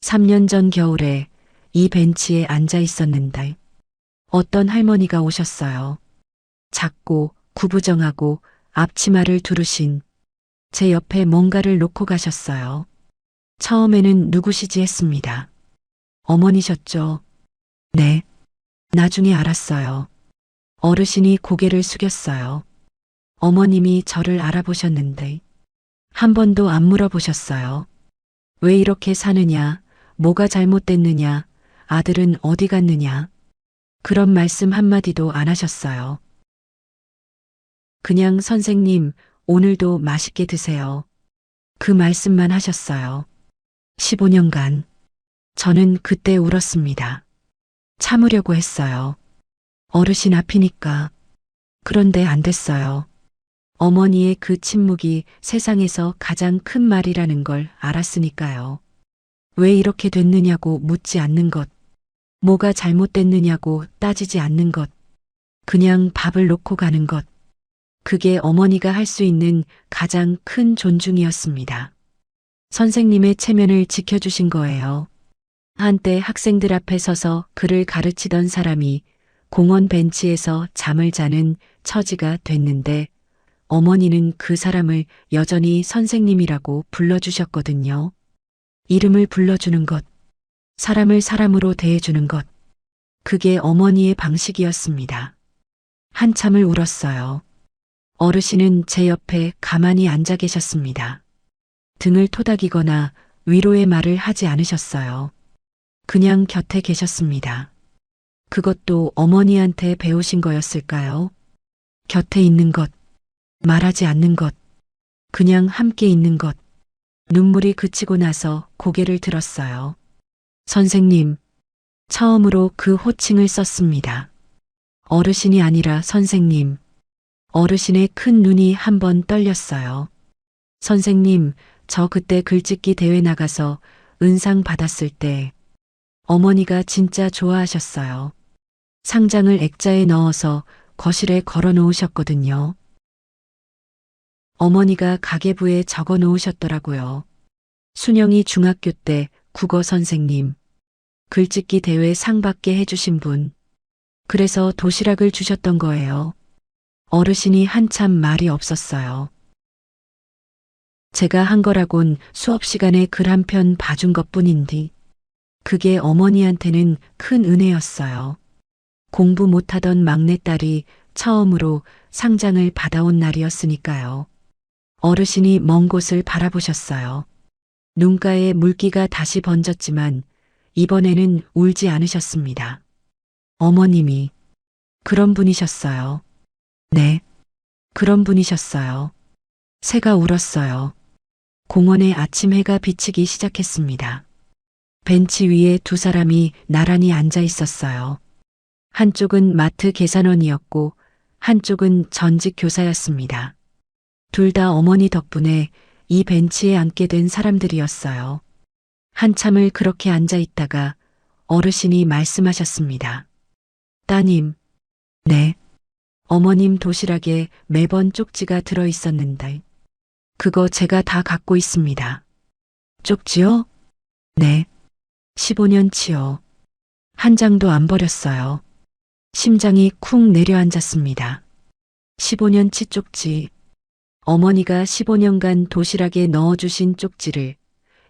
3년 전 겨울에 이 벤치에 앉아 있었는데 어떤 할머니가 오셨어요. 작고 구부정하고 앞치마를 두르신 제 옆에 뭔가를 놓고 가셨어요. 처음에는 누구시지 했습니다. 어머니셨죠? 네. 나중에 알았어요. 어르신이 고개를 숙였어요. 어머님이 저를 알아보셨는데 한 번도 안 물어보셨어요. 왜 이렇게 사느냐, 뭐가 잘못됐느냐, 아들은 어디 갔느냐. 그런 말씀 한마디도 안 하셨어요. 그냥 선생님, 오늘도 맛있게 드세요. 그 말씀만 하셨어요. 15년간. 저는 그때 울었습니다. 참으려고 했어요. 어르신 앞이니까. 그런데 안 됐어요. 어머니의 그 침묵이 세상에서 가장 큰 말이라는 걸 알았으니까요. 왜 이렇게 됐느냐고 묻지 않는 것. 뭐가 잘못됐느냐고 따지지 않는 것. 그냥 밥을 놓고 가는 것. 그게 어머니가 할 수 있는 가장 큰 존중이었습니다. 선생님의 체면을 지켜주신 거예요. 한때 학생들 앞에 서서 글을 가르치던 사람이 공원 벤치에서 잠을 자는 처지가 됐는데 어머니는 그 사람을 여전히 선생님이라고 불러주셨거든요. 이름을 불러주는 것, 사람을 사람으로 대해주는 것, 그게 어머니의 방식이었습니다. 한참을 울었어요. 어르신은 제 옆에 가만히 앉아 계셨습니다. 등을 토닥이거나 위로의 말을 하지 않으셨어요. 그냥 곁에 계셨습니다. 그것도 어머니한테 배우신 거였을까요? 곁에 있는 것, 말하지 않는 것, 그냥 함께 있는 것. 눈물이 그치고 나서 고개를 들었어요. 선생님, 처음으로 그 호칭을 썼습니다. 어르신이 아니라 선생님. 어르신의 큰 눈이 한 번 떨렸어요. 선생님, 저 그때 글짓기 대회 나가서 은상 받았을 때 어머니가 진짜 좋아하셨어요. 상장을 액자에 넣어서 거실에 걸어 놓으셨거든요. 어머니가 가계부에 적어 놓으셨더라고요. 순영이 중학교 때 국어 선생님, 글짓기 대회 상 받게 해주신 분. 그래서 도시락을 주셨던 거예요. 어르신이 한참 말이 없었어요. 제가 한 거라곤 수업 시간에 글 한 편 봐준 것뿐인데 그게 어머니한테는 큰 은혜였어요. 공부 못하던 막내딸이 처음으로 상장을 받아온 날이었으니까요. 어르신이 먼 곳을 바라보셨어요. 눈가에 물기가 다시 번졌지만 이번에는 울지 않으셨습니다. 어머님이 그런 분이셨어요. 네, 그런 분이셨어요. 새가 울었어요. 공원에 아침 해가 비치기 시작했습니다. 벤치 위에 두 사람이 나란히 앉아 있었어요. 한쪽은 마트 계산원이었고 한쪽은 전직 교사였습니다. 둘 다 어머니 덕분에 이 벤치에 앉게 된 사람들이었어요. 한참을 그렇게 앉아 있다가 어르신이 말씀하셨습니다. 따님. 네. 어머님 도시락에 매번 쪽지가 들어 있었는데 그거 제가 다 갖고 있습니다. 쪽지요? 네. 15년치요. 한 장도 안 버렸어요. 심장이 쿵 내려앉았습니다. 15년치 쪽지. 어머니가 15년간 도시락에 넣어주신 쪽지를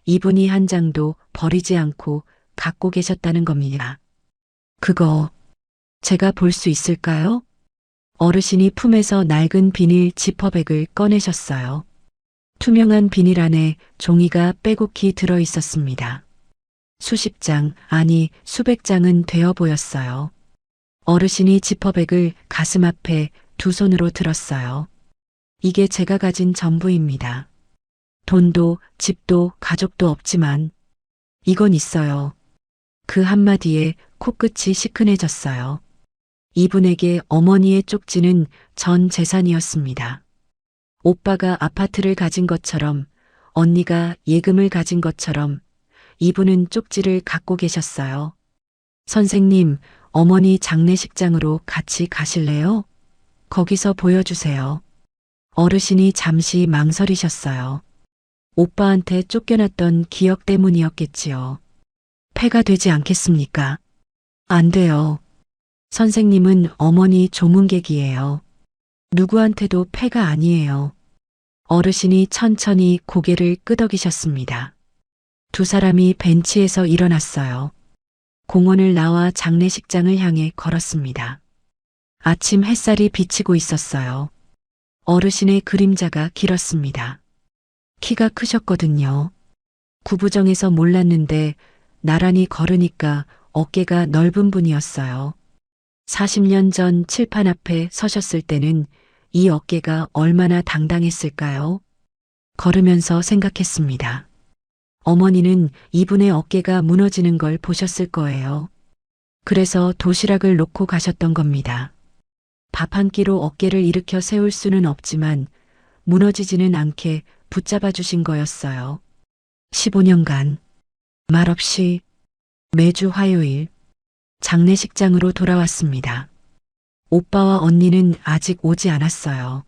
이분이 한 장도 버리지 않고 갖고 계셨다는 겁니다. 그거 제가 볼 수 있을까요? 어르신이 품에서 낡은 비닐 지퍼백을 꺼내셨어요. 투명한 비닐 안에 종이가 빼곡히 들어 있었습니다. 수십 장, 아니 수백 장은 되어 보였어요. 어르신이 지퍼백을 가슴 앞에 두 손으로 들었어요. 이게 제가 가진 전부입니다. 돈도 집도 가족도 없지만 이건 있어요. 그 한마디에 코끝이 시큰해졌어요. 이분에게 어머니의 쪽지는 전 재산이었습니다. 오빠가 아파트를 가진 것처럼 언니가 예금을 가진 것처럼 이분은 쪽지를 갖고 계셨어요. 선생님, 어머니 장례식장으로 같이 가실래요? 거기서 보여주세요. 어르신이 잠시 망설이셨어요. 오빠한테 쫓겨났던 기억 때문이었겠지요. 폐가 되지 않겠습니까? 안 돼요. 선생님은 어머니 조문객이에요. 누구한테도 폐가 아니에요. 어르신이 천천히 고개를 끄덕이셨습니다. 두 사람이 벤치에서 일어났어요. 공원을 나와 장례식장을 향해 걸었습니다. 아침 햇살이 비치고 있었어요. 어르신의 그림자가 길었습니다. 키가 크셨거든요. 구부정해서 몰랐는데 나란히 걸으니까 어깨가 넓은 분이었어요. 40년 전 칠판 앞에 서셨을 때는 이 어깨가 얼마나 당당했을까요? 걸으면서 생각했습니다. 어머니는 이분의 어깨가 무너지는 걸 보셨을 거예요. 그래서 도시락을 놓고 가셨던 겁니다. 밥 한 끼로 어깨를 일으켜 세울 수는 없지만 무너지지는 않게 붙잡아 주신 거였어요. 15년간 말없이 매주 화요일 장례식장으로 돌아왔습니다. 오빠와 언니는 아직 오지 않았어요.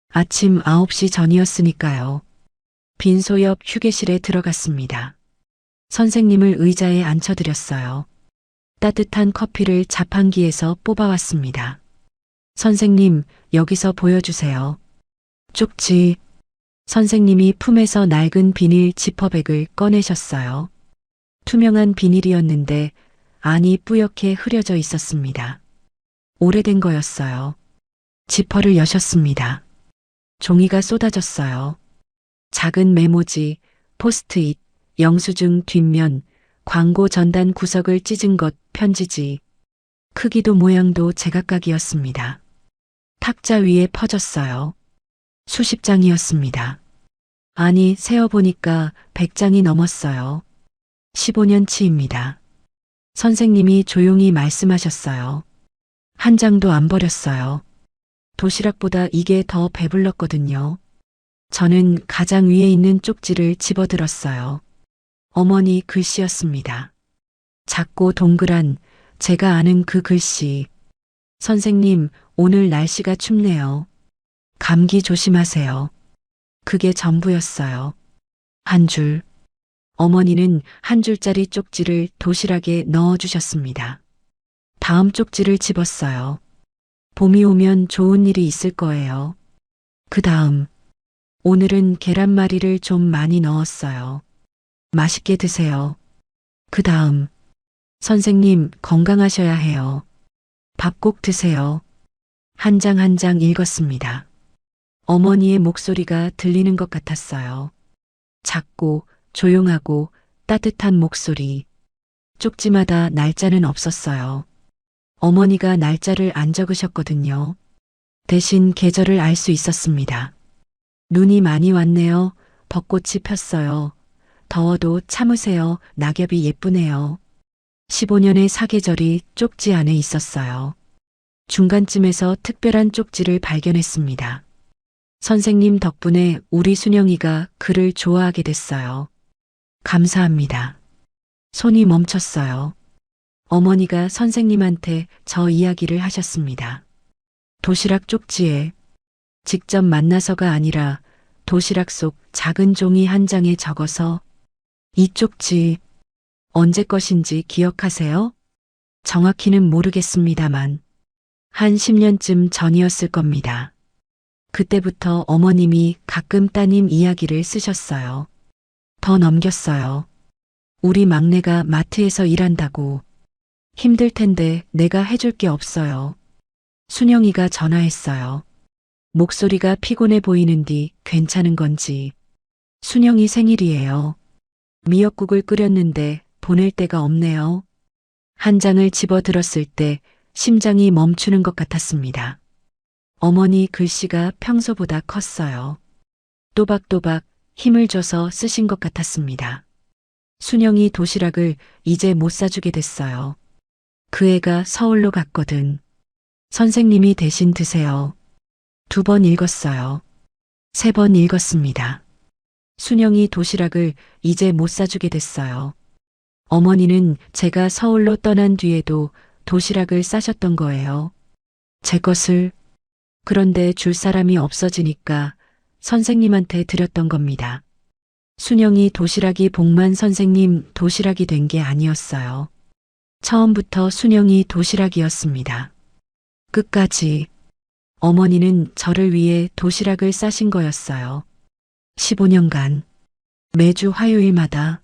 아침 9시 전이었으니까요. 빈소옆 휴게실에 들어갔습니다. 선생님을 의자에 앉혀드렸어요. 따뜻한 커피를 자판기에서 뽑아왔습니다. 선생님, 여기서 보여주세요. 쪽지. 선생님이 품에서 낡은 비닐 지퍼백을 꺼내셨어요. 투명한 비닐이었는데 안이 뿌옇게 흐려져 있었습니다. 오래된 거였어요. 지퍼를 여셨습니다. 종이가 쏟아졌어요. 작은 메모지, 포스트잇, 영수증 뒷면, 광고 전단 구석을 찢은 것, 편지지. 크기도 모양도 제각각이었습니다. 탁자 위에 퍼졌어요. 수십 장이었습니다. 아니, 세어보니까 100장이 넘었어요. 15년치입니다. 선생님이 조용히 말씀하셨어요. 한 장도 안 버렸어요. 도시락보다 이게 더 배불렀거든요. 저는 가장 위에 있는 쪽지를 집어들었어요. 어머니 글씨였습니다. 작고 동그란 제가 아는 그 글씨. 선생님, 오늘 날씨가 춥네요. 감기 조심하세요. 그게 전부였어요. 한 줄. 어머니는 한 줄짜리 쪽지를 도시락에 넣어주셨습니다. 다음 쪽지를 집었어요. 봄이 오면 좋은 일이 있을 거예요. 그 다음. 오늘은 계란말이를 좀 많이 넣었어요. 맛있게 드세요. 그 다음. 선생님, 건강하셔야 해요. 밥 꼭 드세요. 한 장 한 장 읽었습니다. 어머니의 목소리가 들리는 것 같았어요. 작고 조용하고 따뜻한 목소리. 쪽지마다 날짜는 없었어요. 어머니가 날짜를 안 적으셨거든요. 대신 계절을 알 수 있었습니다. 눈이 많이 왔네요. 벚꽃이 폈어요. 더워도 참으세요. 낙엽이 예쁘네요. 15년의 사계절이 쪽지 안에 있었어요. 중간쯤에서 특별한 쪽지를 발견했습니다. 선생님 덕분에 우리 순영이가 글을 좋아하게 됐어요. 감사합니다. 손이 멈췄어요. 어머니가 선생님한테 저 이야기를 하셨습니다. 도시락 쪽지에 직접 만나서가 아니라 도시락 속 작은 종이 한 장에 적어서 이 쪽지 언제 것인지 기억하세요? 정확히는 모르겠습니다만 한 10년쯤 전이었을 겁니다. 그때부터 어머님이 가끔 따님 이야기를 쓰셨어요. 더 넘겼어요. 우리 막내가 마트에서 일한다고. 힘들 텐데 내가 해줄 게 없어요. 순영이가 전화했어요. 목소리가 피곤해 보이는디 괜찮은 건지. 순영이 생일이에요. 미역국을 끓였는데 보낼 데가 없네요. 한 장을 집어들었을 때 심장이 멈추는 것 같았습니다. 어머니 글씨가 평소보다 컸어요. 또박또박 힘을 줘서 쓰신 것 같았습니다. 순영이 도시락을 이제 못 사주게 됐어요. 그 애가 서울로 갔거든. 선생님이 대신 드세요. 2번 읽었어요. 3번 읽었습니다. 순영이 도시락을 이제 못 사주게 됐어요. 어머니는 제가 서울로 떠난 뒤에도 도시락을 싸셨던 거예요. 제 것을. 그런데 줄 사람이 없어지니까 선생님한테 드렸던 겁니다. 순영이 도시락이 복만 선생님 도시락이 된 게 아니었어요. 처음부터 순영이 도시락이었습니다. 끝까지. 어머니는 저를 위해 도시락을 싸신 거였어요. 15년간. 매주 화요일마다.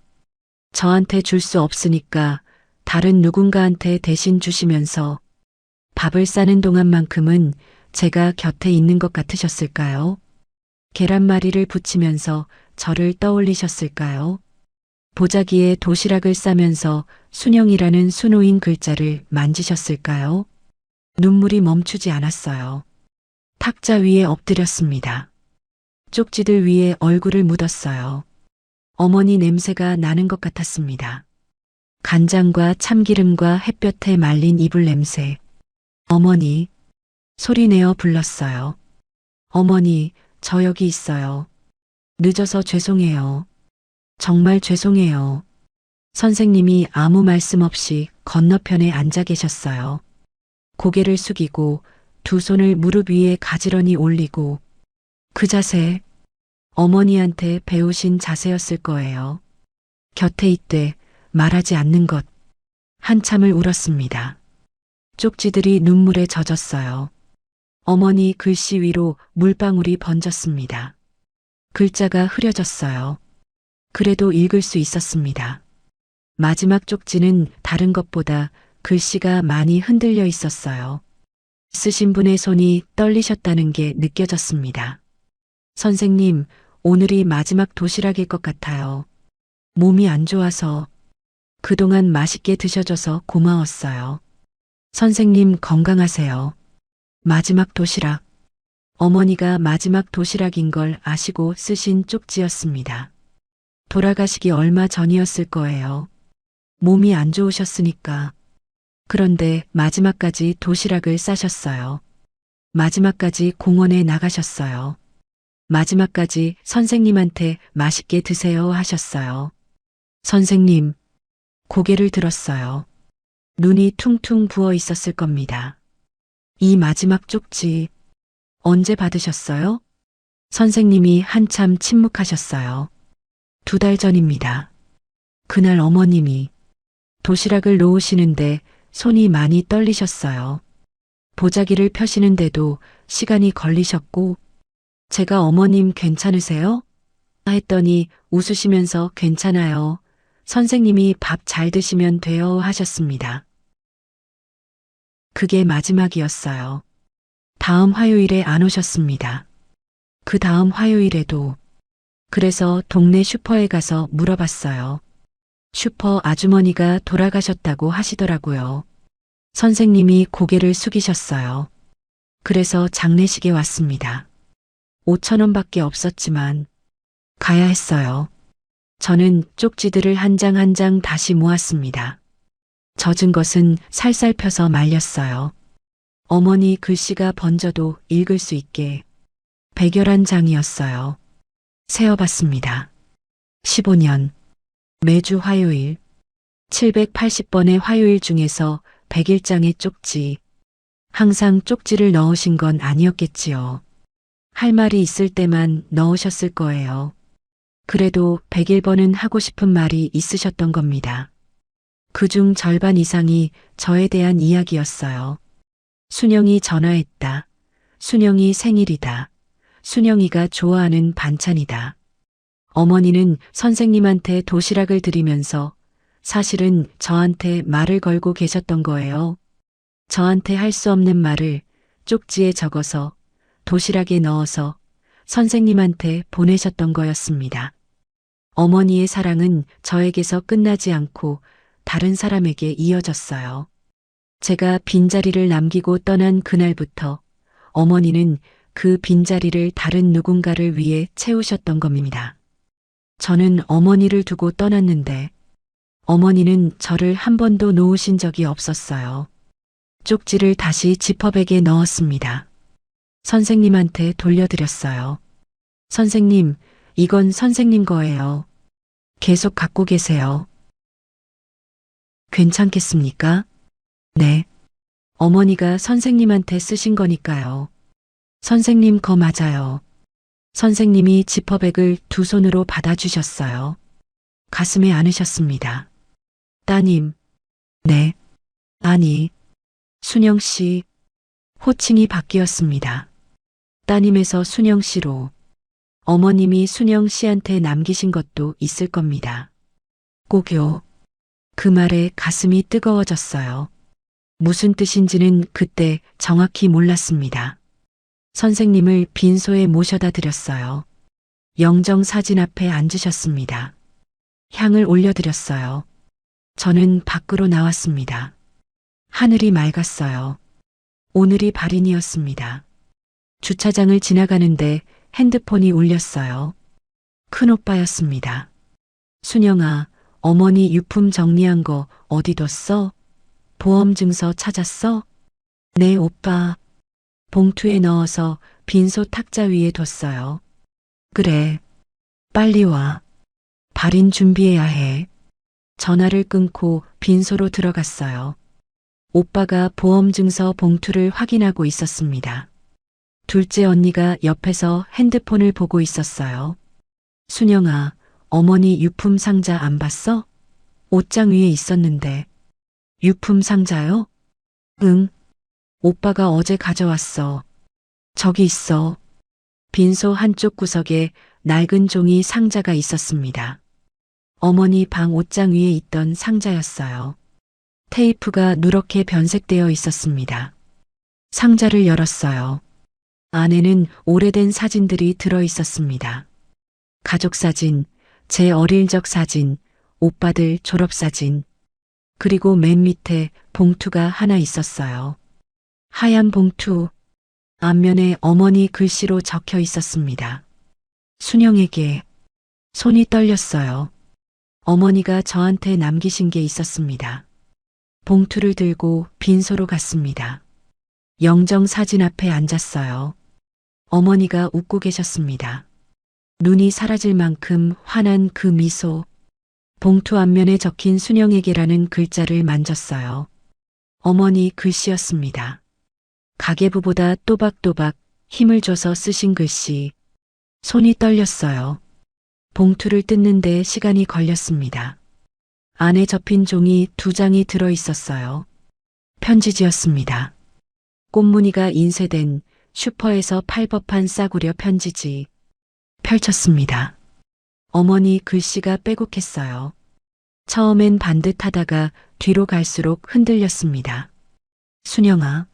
저한테 줄 수 없으니까 다른 누군가한테 대신 주시면서 밥을 싸는 동안만큼은 제가 곁에 있는 것 같으셨을까요? 계란말이를 부치면서 저를 떠올리셨을까요? 보자기에 도시락을 싸면서 순영이라는 수놓인 글자를 만지셨을까요? 눈물이 멈추지 않았어요. 탁자 위에 엎드렸습니다. 쪽지들 위에 얼굴을 묻었어요. 어머니 냄새가 나는 것 같았습니다. 간장과 참기름과 햇볕에 말린 이불 냄새. 어머니. 소리내어 불렀어요. 어머니, 저 여기 있어요. 늦어서 죄송해요. 정말 죄송해요. 선생님이 아무 말씀 없이 건너편에 앉아 계셨어요. 고개를 숙이고 2 손을 무릎 위에 가지런히 올리고 그 자세, 어머니한테 배우신 자세였을 거예요. 곁에 있되 말하지 않는 것. 한참을 울었습니다. 쪽지들이 눈물에 젖었어요. 어머니 글씨 위로 물방울이 번졌습니다. 글자가 흐려졌어요. 그래도 읽을 수 있었습니다. 마지막 쪽지는 다른 것보다 글씨가 많이 흔들려 있었어요. 쓰신 분의 손이 떨리셨다는 게 느껴졌습니다. 선생님, 오늘이 마지막 도시락일 것 같아요. 몸이 안 좋아서. 그동안 맛있게 드셔줘서 고마웠어요. 선생님 건강하세요. 마지막 도시락. 어머니가 마지막 도시락인 걸 아시고 쓰신 쪽지였습니다. 돌아가시기 얼마 전이었을 거예요. 몸이 안 좋으셨으니까. 그런데 마지막까지 도시락을 싸셨어요. 마지막까지 공원에 나가셨어요. 마지막까지 선생님한테 맛있게 드세요 하셨어요. 선생님, 고개를 들었어요. 눈이 퉁퉁 부어 있었을 겁니다. 이 마지막 쪽지 언제 받으셨어요? 선생님이 한참 침묵하셨어요. 2달 전입니다. 그날 어머님이 도시락을 놓으시는데 손이 많이 떨리셨어요. 보자기를 펴시는데도 시간이 걸리셨고, 제가 어머님 괜찮으세요? 했더니 웃으시면서 괜찮아요. 선생님이 밥 잘 드시면 돼요 하셨습니다. 그게 마지막이었어요. 다음 화요일에 안 오셨습니다. 그 다음 화요일에도. 그래서 동네 슈퍼에 가서 물어봤어요. 슈퍼 아주머니가 돌아가셨다고 하시더라고요. 선생님이 고개를 숙이셨어요. 그래서 장례식에 왔습니다. 5,000원밖에 없었지만 가야 했어요. 저는 쪽지들을 한 장 한 장 다시 모았습니다. 젖은 것은 살살 펴서 말렸어요. 어머니 글씨가 번져도 읽을 수 있게 백열한 장이었어요. 세어봤습니다. 15년 매주 화요일 780번의 화요일 중에서 101장의 쪽지. 항상 쪽지를 넣으신 건 아니었겠지요. 할 말이 있을 때만 넣으셨을 거예요. 그래도 101번은 하고 싶은 말이 있으셨던 겁니다. 그중 절반 이상이 저에 대한 이야기였어요. 순영이 전화했다. 순영이 생일이다. 순영이가 좋아하는 반찬이다. 어머니는 선생님한테 도시락을 드리면서 사실은 저한테 말을 걸고 계셨던 거예요. 저한테 할 수 없는 말을 쪽지에 적어서 도시락에 넣어서 선생님한테 보내셨던 거였습니다. 어머니의 사랑은 저에게서 끝나지 않고 다른 사람에게 이어졌어요. 제가 빈자리를 남기고 떠난 그날부터 어머니는 그 빈자리를 다른 누군가를 위해 채우셨던 겁니다. 저는 어머니를 두고 떠났는데 어머니는 저를 한 번도 놓으신 적이 없었어요. 쪽지를 다시 지퍼백에 넣었습니다. 선생님한테 돌려드렸어요. 선생님, 이건 선생님 거예요. 계속 갖고 계세요. 괜찮겠습니까? 네. 어머니가 선생님한테 쓰신 거니까요. 선생님 거 맞아요. 선생님이 지퍼백을 2손으로 받아주셨어요. 가슴에 안으셨습니다. 따님. 네. 아니. 순영 씨. 호칭이 바뀌었습니다. 따님에서 순영 씨로. 어머님이 순영 씨한테 남기신 것도 있을 겁니다. 꼭요. 그 말에 가슴이 뜨거워졌어요. 무슨 뜻인지는 그때 정확히 몰랐습니다. 선생님을 빈소에 모셔다 드렸어요. 영정 사진 앞에 앉으셨습니다. 향을 올려드렸어요. 저는 밖으로 나왔습니다. 하늘이 맑았어요. 오늘이 발인이었습니다. 주차장을 지나가는데 핸드폰이 울렸어요. 큰오빠였습니다. 순영아, 어머니 유품 정리한 거 어디 뒀어? 보험증서 찾았어? 네, 오빠. 봉투에 넣어서 빈소 탁자 위에 뒀어요. 그래. 빨리 와. 발인 준비해야 해. 전화를 끊고 빈소로 들어갔어요. 오빠가 보험증서 봉투를 확인하고 있었습니다. 둘째 언니가 옆에서 핸드폰을 보고 있었어요. 순영아, 어머니 유품 상자 안 봤어? 옷장 위에 있었는데. 유품 상자요? 응. 오빠가 어제 가져왔어. 저기 있어. 빈소 한쪽 구석에 낡은 종이 상자가 있었습니다. 어머니 방 옷장 위에 있던 상자였어요. 테이프가 누렇게 변색되어 있었습니다. 상자를 열었어요. 안에는 오래된 사진들이 들어 있었습니다. 가족 사진, 제 어릴 적 사진, 오빠들 졸업사진, 그리고 맨 밑에 봉투가 하나 있었어요. 하얀 봉투, 앞면에 어머니 글씨로 적혀 있었습니다. 순영에게. 손이 떨렸어요. 어머니가 저한테 남기신 게 있었습니다. 봉투를 들고 빈소로 갔습니다. 영정 사진 앞에 앉았어요. 어머니가 웃고 계셨습니다. 눈이 사라질 만큼 환한 그 미소. 봉투 앞면에 적힌 순영에게라는 글자를 만졌어요. 어머니 글씨였습니다. 가계부보다 또박또박 힘을 줘서 쓰신 글씨. 손이 떨렸어요. 봉투를 뜯는데 시간이 걸렸습니다. 안에 접힌 종이 2장이 들어 있었어요. 편지지였습니다. 꽃무늬가 인쇄된 슈퍼에서 팔 법한 싸구려 편지지. 펼쳤습니다. 어머니 글씨가 빼곡했어요. 처음엔 반듯하다가 뒤로 갈수록 흔들렸습니다. 순영아,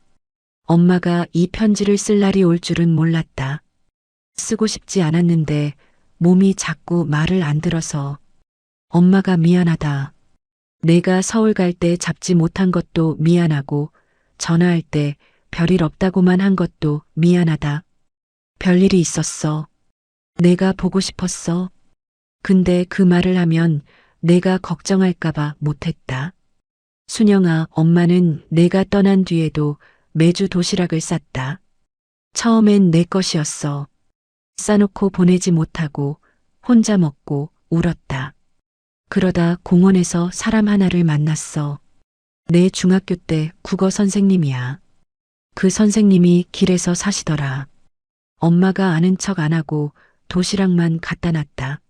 엄마가 이 편지를 쓸 날이 올 줄은 몰랐다. 쓰고 싶지 않았는데 몸이 자꾸 말을 안 들어서. 엄마가 미안하다. 내가 서울 갈 때 잡지 못한 것도 미안하고 전화할 때 별일 없다고만 한 것도 미안하다. 별일이 있었어. 내가 보고 싶었어. 근데 그 말을 하면 내가 걱정할까봐 못했다. 순영아, 엄마는 내가 떠난 뒤에도 매주 도시락을 쌌다. 처음엔 내 것이었어. 싸놓고 보내지 못하고 혼자 먹고 울었다. 그러다 공원에서 사람 하나를 만났어. 내 중학교 때 국어 선생님이야. 그 선생님이 길에서 사시더라. 엄마가 아는 척 안 하고 도시락만 갖다 놨다.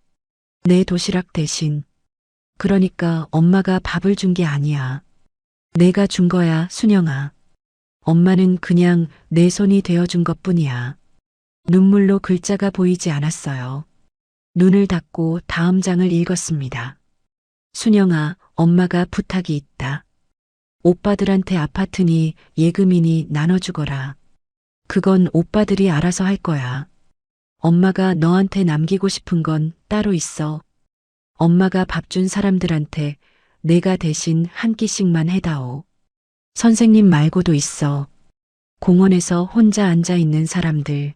내 도시락 대신. 그러니까 엄마가 밥을 준 게 아니야. 내가 준 거야, 순영아. 엄마는 그냥 내 손이 되어준 것뿐이야. 눈물로 글자가 보이지 않았어요. 눈을 닫고 다음 장을 읽었습니다. 순영아, 엄마가 부탁이 있다. 오빠들한테 아파트니 예금이니 나눠주거라. 그건 오빠들이 알아서 할 거야. 엄마가 너한테 남기고 싶은 건 따로 있어. 엄마가 밥 준 사람들한테 내가 대신 한 끼씩만 해다오. 선생님 말고도 있어. 공원에서 혼자 앉아 있는 사람들.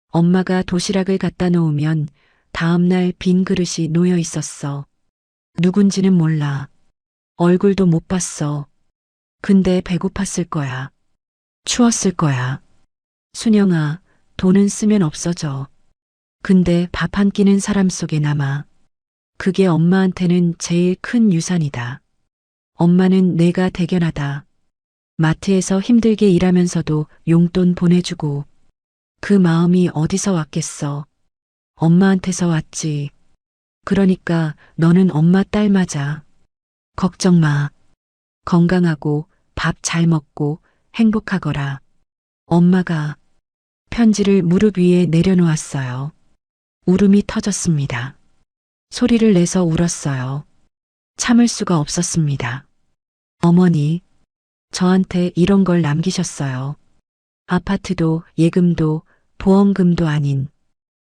엄마가 도시락을 갖다 놓으면 다음날 빈 그릇이 놓여 있었어. 누군지는 몰라. 얼굴도 못 봤어. 근데 배고팠을 거야. 추웠을 거야. 순영아, 돈은 쓰면 없어져. 근데 밥 한 끼는 사람 속에 남아. 그게 엄마한테는 제일 큰 유산이다. 엄마는 내가 대견하다. 마트에서 힘들게 일하면서도 용돈 보내주고. 그 마음이 어디서 왔겠어. 엄마한테서 왔지. 그러니까 너는 엄마 딸 맞아. 걱정 마. 건강하고 밥 잘 먹고 행복하거라. 엄마가 편지를 무릎 위에 내려놓았어요. 울음이 터졌습니다. 소리를 내서 울었어요. 참을 수가 없었습니다. 어머니, 저한테 이런 걸 남기셨어요. 아파트도 예금도 보험금도 아닌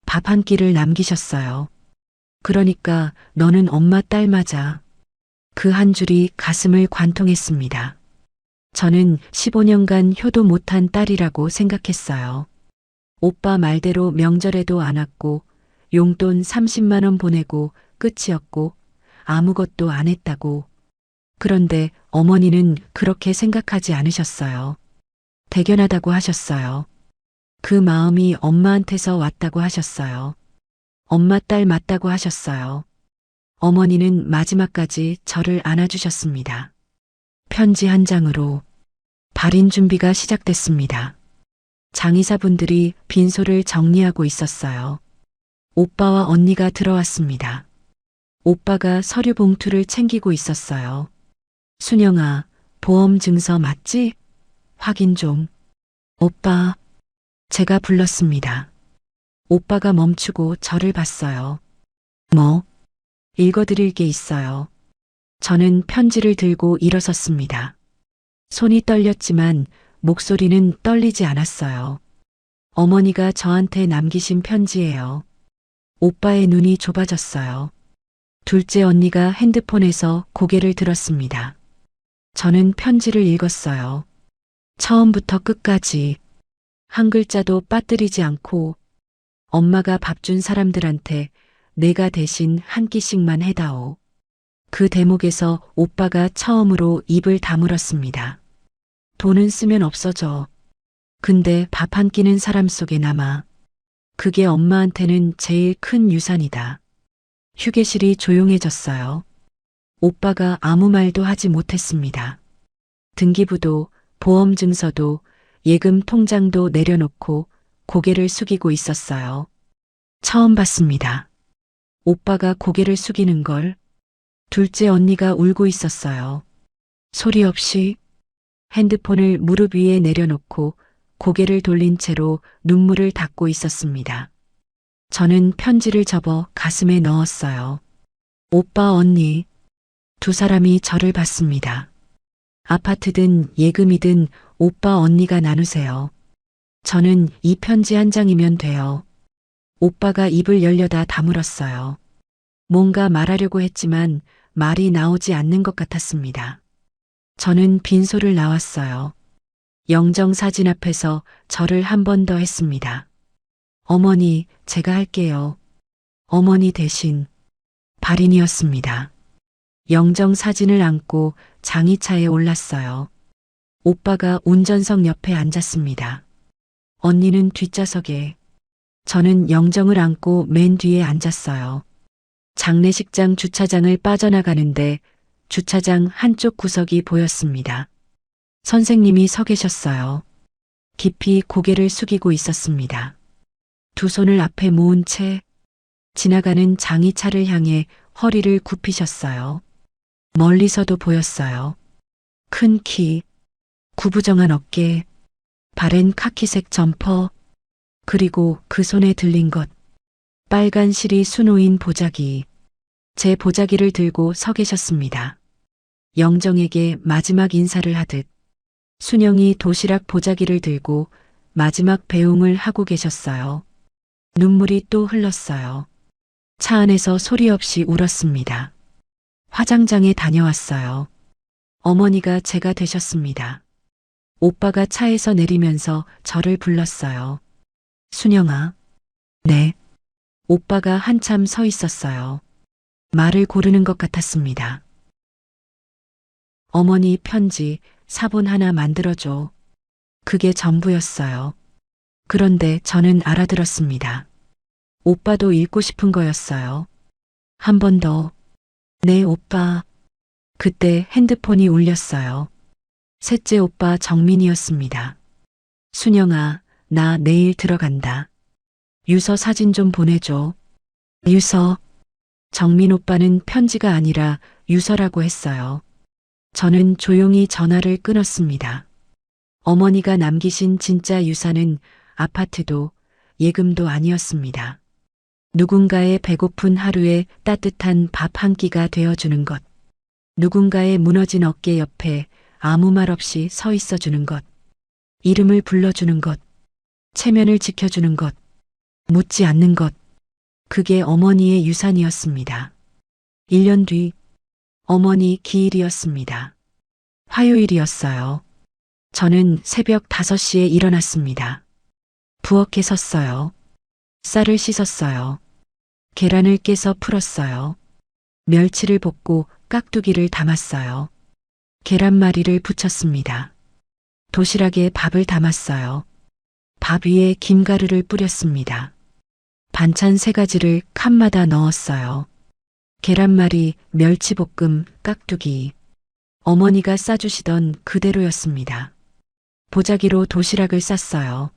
밥 한 끼를 남기셨어요. 그러니까 너는 엄마 딸 맞아. 그 한 줄이 가슴을 관통했습니다. 저는 15년간 효도 못한 딸이라고 생각했어요. 오빠 말대로 명절에도 안 왔고 용돈 30만 원 보내고 끝이었고 아무것도 안 했다고. 그런데 어머니는 그렇게 생각하지 않으셨어요. 대견하다고 하셨어요. 그 마음이 엄마한테서 왔다고 하셨어요. 엄마 딸 맞다고 하셨어요. 어머니는 마지막까지 저를 안아주셨습니다. 편지 한 장으로 발인 준비가 시작됐습니다. 장의사분들이 빈소를 정리하고 있었어요. 오빠와 언니가 들어왔습니다. 오빠가 서류 봉투를 챙기고 있었어요. 순영아, 보험 증서 맞지? 확인 좀. 오빠, 제가 불렀습니다. 오빠가 멈추고 저를 봤어요. 뭐? 읽어드릴 게 있어요. 저는 편지를 들고 일어섰습니다. 손이 떨렸지만 목소리는 떨리지 않았어요. 어머니가 저한테 남기신 편지예요. 오빠의 눈이 좁아졌어요. 둘째 언니가 핸드폰에서 고개를 들었습니다. 저는 편지를 읽었어요. 처음부터 끝까지 한 글자도 빠뜨리지 않고 엄마가 밥 준 사람들한테 내가 대신 한 끼씩만 해다오. 그 대목에서 오빠가 처음으로 입을 다물었습니다. 돈은 쓰면 없어져. 근데 밥 한 끼는 사람 속에 남아. 그게 엄마한테는 제일 큰 유산이다. 휴게실이 조용해졌어요. 오빠가 아무 말도 하지 못했습니다. 등기부도 보험증서도 예금 통장도 내려놓고 고개를 숙이고 있었어요. 처음 봤습니다. 오빠가 고개를 숙이는 걸. 둘째 언니가 울고 있었어요. 소리 없이 핸드폰을 무릎 위에 내려놓고 고개를 돌린 채로 눈물을 닦고 있었습니다. 저는 편지를 접어 가슴에 넣었어요. 오빠 언니. 두 사람이 저를 봤습니다. 아파트든 예금이든 오빠 언니가 나누세요. 저는 이 편지 한 장이면 돼요. 오빠가 입을 열려다 다물었어요. 뭔가 말하려고 했지만 말이 나오지 않는 것 같았습니다. 저는 빈소를 나왔어요. 영정 사진 앞에서 절을 한 번 더 했습니다. 어머니, 제가 할게요. 어머니 대신 발인이었습니다. 영정 사진을 안고 장의차에 올랐어요. 오빠가 운전석 옆에 앉았습니다. 언니는 뒷좌석에, 저는 영정을 안고 맨 뒤에 앉았어요. 장례식장 주차장을 빠져나가는데 주차장 한쪽 구석이 보였습니다. 선생님이 서 계셨어요. 깊이 고개를 숙이고 있었습니다. 두 손을 앞에 모은 채 지나가는 장의차를 향해 허리를 굽히셨어요. 멀리서도 보였어요. 큰 키, 구부정한 어깨, 바랜 카키색 점퍼, 그리고 그 손에 들린 것, 빨간 실이 수놓인 보자기. 제 보자기를 들고 서 계셨습니다. 영정에게 마지막 인사를 하듯 순영이 도시락 보자기를 들고 마지막 배웅을 하고 계셨어요. 눈물이 또 흘렀어요. 차 안에서 소리 없이 울었습니다. 화장장에 다녀왔어요. 어머니가 제가 되셨습니다. 오빠가 차에서 내리면서 저를 불렀어요. 순영아. 네. 오빠가 한참 서 있었어요. 말을 고르는 것 같았습니다. 어머니 편지, 사본 하나 만들어줘. 그게 전부였어요. 그런데 저는 알아들었습니다. 오빠도 읽고 싶은 거였어요. 한 번 더. 네, 오빠. 그때 핸드폰이 울렸어요. 셋째 오빠 정민이었습니다. 순영아, 나 내일 들어간다. 유서 사진 좀 보내줘. 유서. 정민 오빠는 편지가 아니라 유서라고 했어요. 저는 조용히 전화를 끊었습니다. 어머니가 남기신 진짜 유산은 아파트도 예금도 아니었습니다. 누군가의 배고픈 하루에 따뜻한 밥 한 끼가 되어주는 것. 누군가의 무너진 어깨 옆에 아무 말 없이 서 있어주는 것. 이름을 불러주는 것. 체면을 지켜주는 것. 묻지 않는 것. 그게 어머니의 유산이었습니다. 1년 뒤 어머니 기일이었습니다. 화요일이었어요. 저는 새벽 5시에 일어났습니다. 부엌에 섰어요. 쌀을 씻었어요. 계란을 깨서 풀었어요. 멸치를 볶고 깍두기를 담았어요. 계란말이를 부쳤습니다. 도시락에 밥을 담았어요. 밥 위에 김가루를 뿌렸습니다. 반찬 3가지를 칸마다 넣었어요. 계란말이, 멸치볶음, 깍두기. 어머니가 싸주시던 그대로였습니다. 보자기로 도시락을 쌌어요.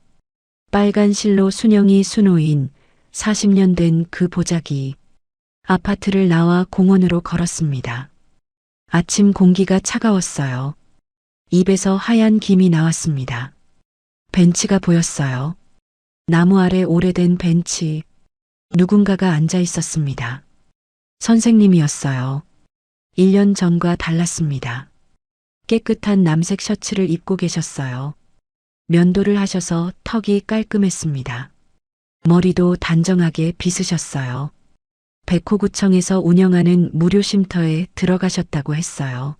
빨간 실로 순영이 수놓인 40년 된 그 보자기. 아파트를 나와 공원으로 걸었습니다. 아침 공기가 차가웠어요. 입에서 하얀 김이 나왔습니다. 벤치가 보였어요. 나무 아래 오래된 벤치. 누군가가 앉아 있었습니다. 선생님이었어요. 1년 전과 달랐습니다. 깨끗한 남색 셔츠를 입고 계셨어요. 면도를 하셔서 턱이 깔끔했습니다. 머리도 단정하게 빗으셨어요. 백호구청에서 운영하는 무료 쉼터에 들어가셨다고 했어요.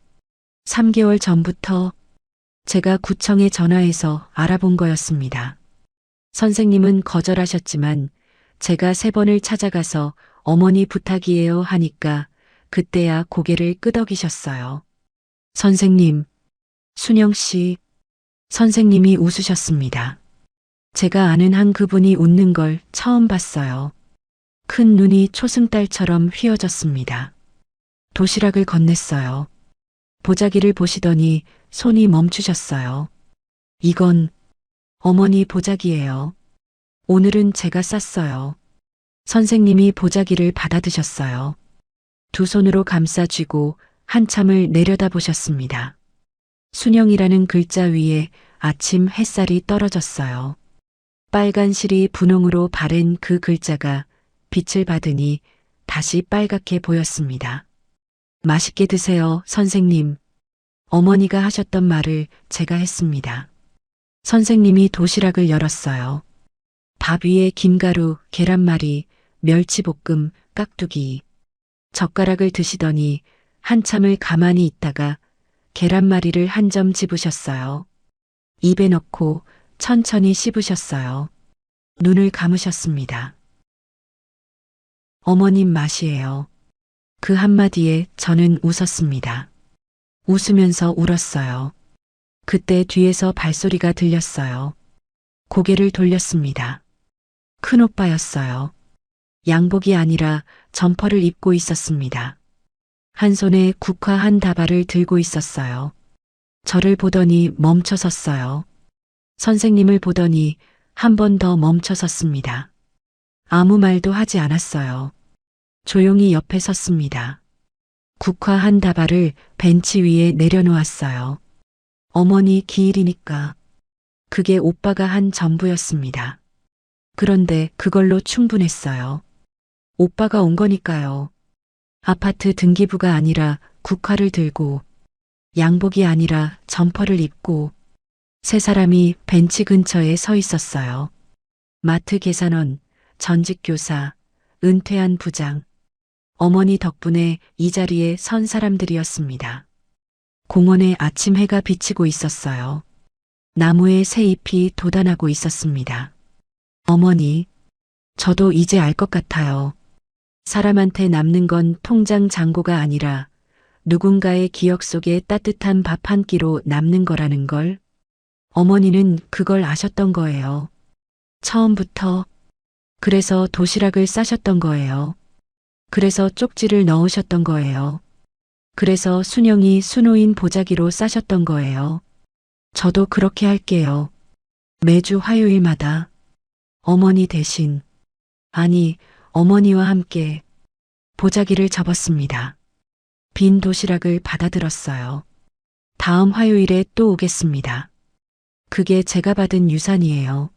3개월 전부터 제가 구청에 전화해서 알아본 거였습니다. 선생님은 거절하셨지만 제가 3번을 찾아가서 어머니 부탁이에요 하니까 그때야 고개를 끄덕이셨어요. 선생님, 순영 씨, 선생님이 웃으셨습니다. 제가 아는 한 그분이 웃는 걸 처음 봤어요. 큰 눈이 초승달처럼 휘어졌습니다. 도시락을 건넸어요. 보자기를 보시더니 손이 멈추셨어요. 이건 어머니 보자기예요. 오늘은 제가 쌌어요. 선생님이 보자기를 받아드셨어요. 두 손으로 감싸 쥐고 한참을 내려다보셨습니다. 순영이라는 글자 위에 아침 햇살이 떨어졌어요. 빨간 실이 분홍으로 바른 그 글자가 빛을 받으니 다시 빨갛게 보였습니다. 맛있게 드세요, 선생님. 어머니가 하셨던 말을 제가 했습니다. 선생님이 도시락을 열었어요. 밥 위에 김가루, 계란말이, 멸치볶음, 깍두기. 젓가락을 드시더니 한참을 가만히 있다가 계란말이를 한 점 집으셨어요. 입에 넣고 천천히 씹으셨어요. 눈을 감으셨습니다. 어머님 맛이에요. 그 한마디에 저는 웃었습니다. 웃으면서 울었어요. 그때 뒤에서 발소리가 들렸어요. 고개를 돌렸습니다. 큰오빠였어요. 양복이 아니라 점퍼를 입고 있었습니다. 한 손에 국화 한 다발을 들고 있었어요. 저를 보더니 멈춰 섰어요. 선생님을 보더니 한 번 더 멈춰 섰습니다. 아무 말도 하지 않았어요. 조용히 옆에 섰습니다. 국화 한 다발을 벤치 위에 내려놓았어요. 어머니 기일이니까. 그게 오빠가 한 전부였습니다. 그런데 그걸로 충분했어요. 오빠가 온 거니까요. 아파트 등기부가 아니라 국화를 들고, 양복이 아니라 점퍼를 입고, 세 사람이 벤치 근처에 서 있었어요. 마트 계산원, 전직 교사, 은퇴한 부장. 어머니 덕분에 이 자리에 선 사람들이었습니다. 공원에 아침 해가 비치고 있었어요. 나무에 새 잎이 돋아나고 있었습니다. 어머니, 저도 이제 알 것 같아요. 사람한테 남는 건 통장 잔고가 아니라 누군가의 기억 속에 따뜻한 밥 한 끼로 남는 거라는 걸. 어머니는 그걸 아셨던 거예요. 처음부터. 그래서 도시락을 싸셨던 거예요. 그래서 쪽지를 넣으셨던 거예요. 그래서 순영이 수노인 보자기로 싸셨던 거예요. 저도 그렇게 할게요. 매주 화요일마다 어머니 대신, 아니 어머니와 함께 보자기를 접었습니다. 빈 도시락을 받아들었어요. 다음 화요일에 또 오겠습니다. 그게 제가 받은 유산이에요.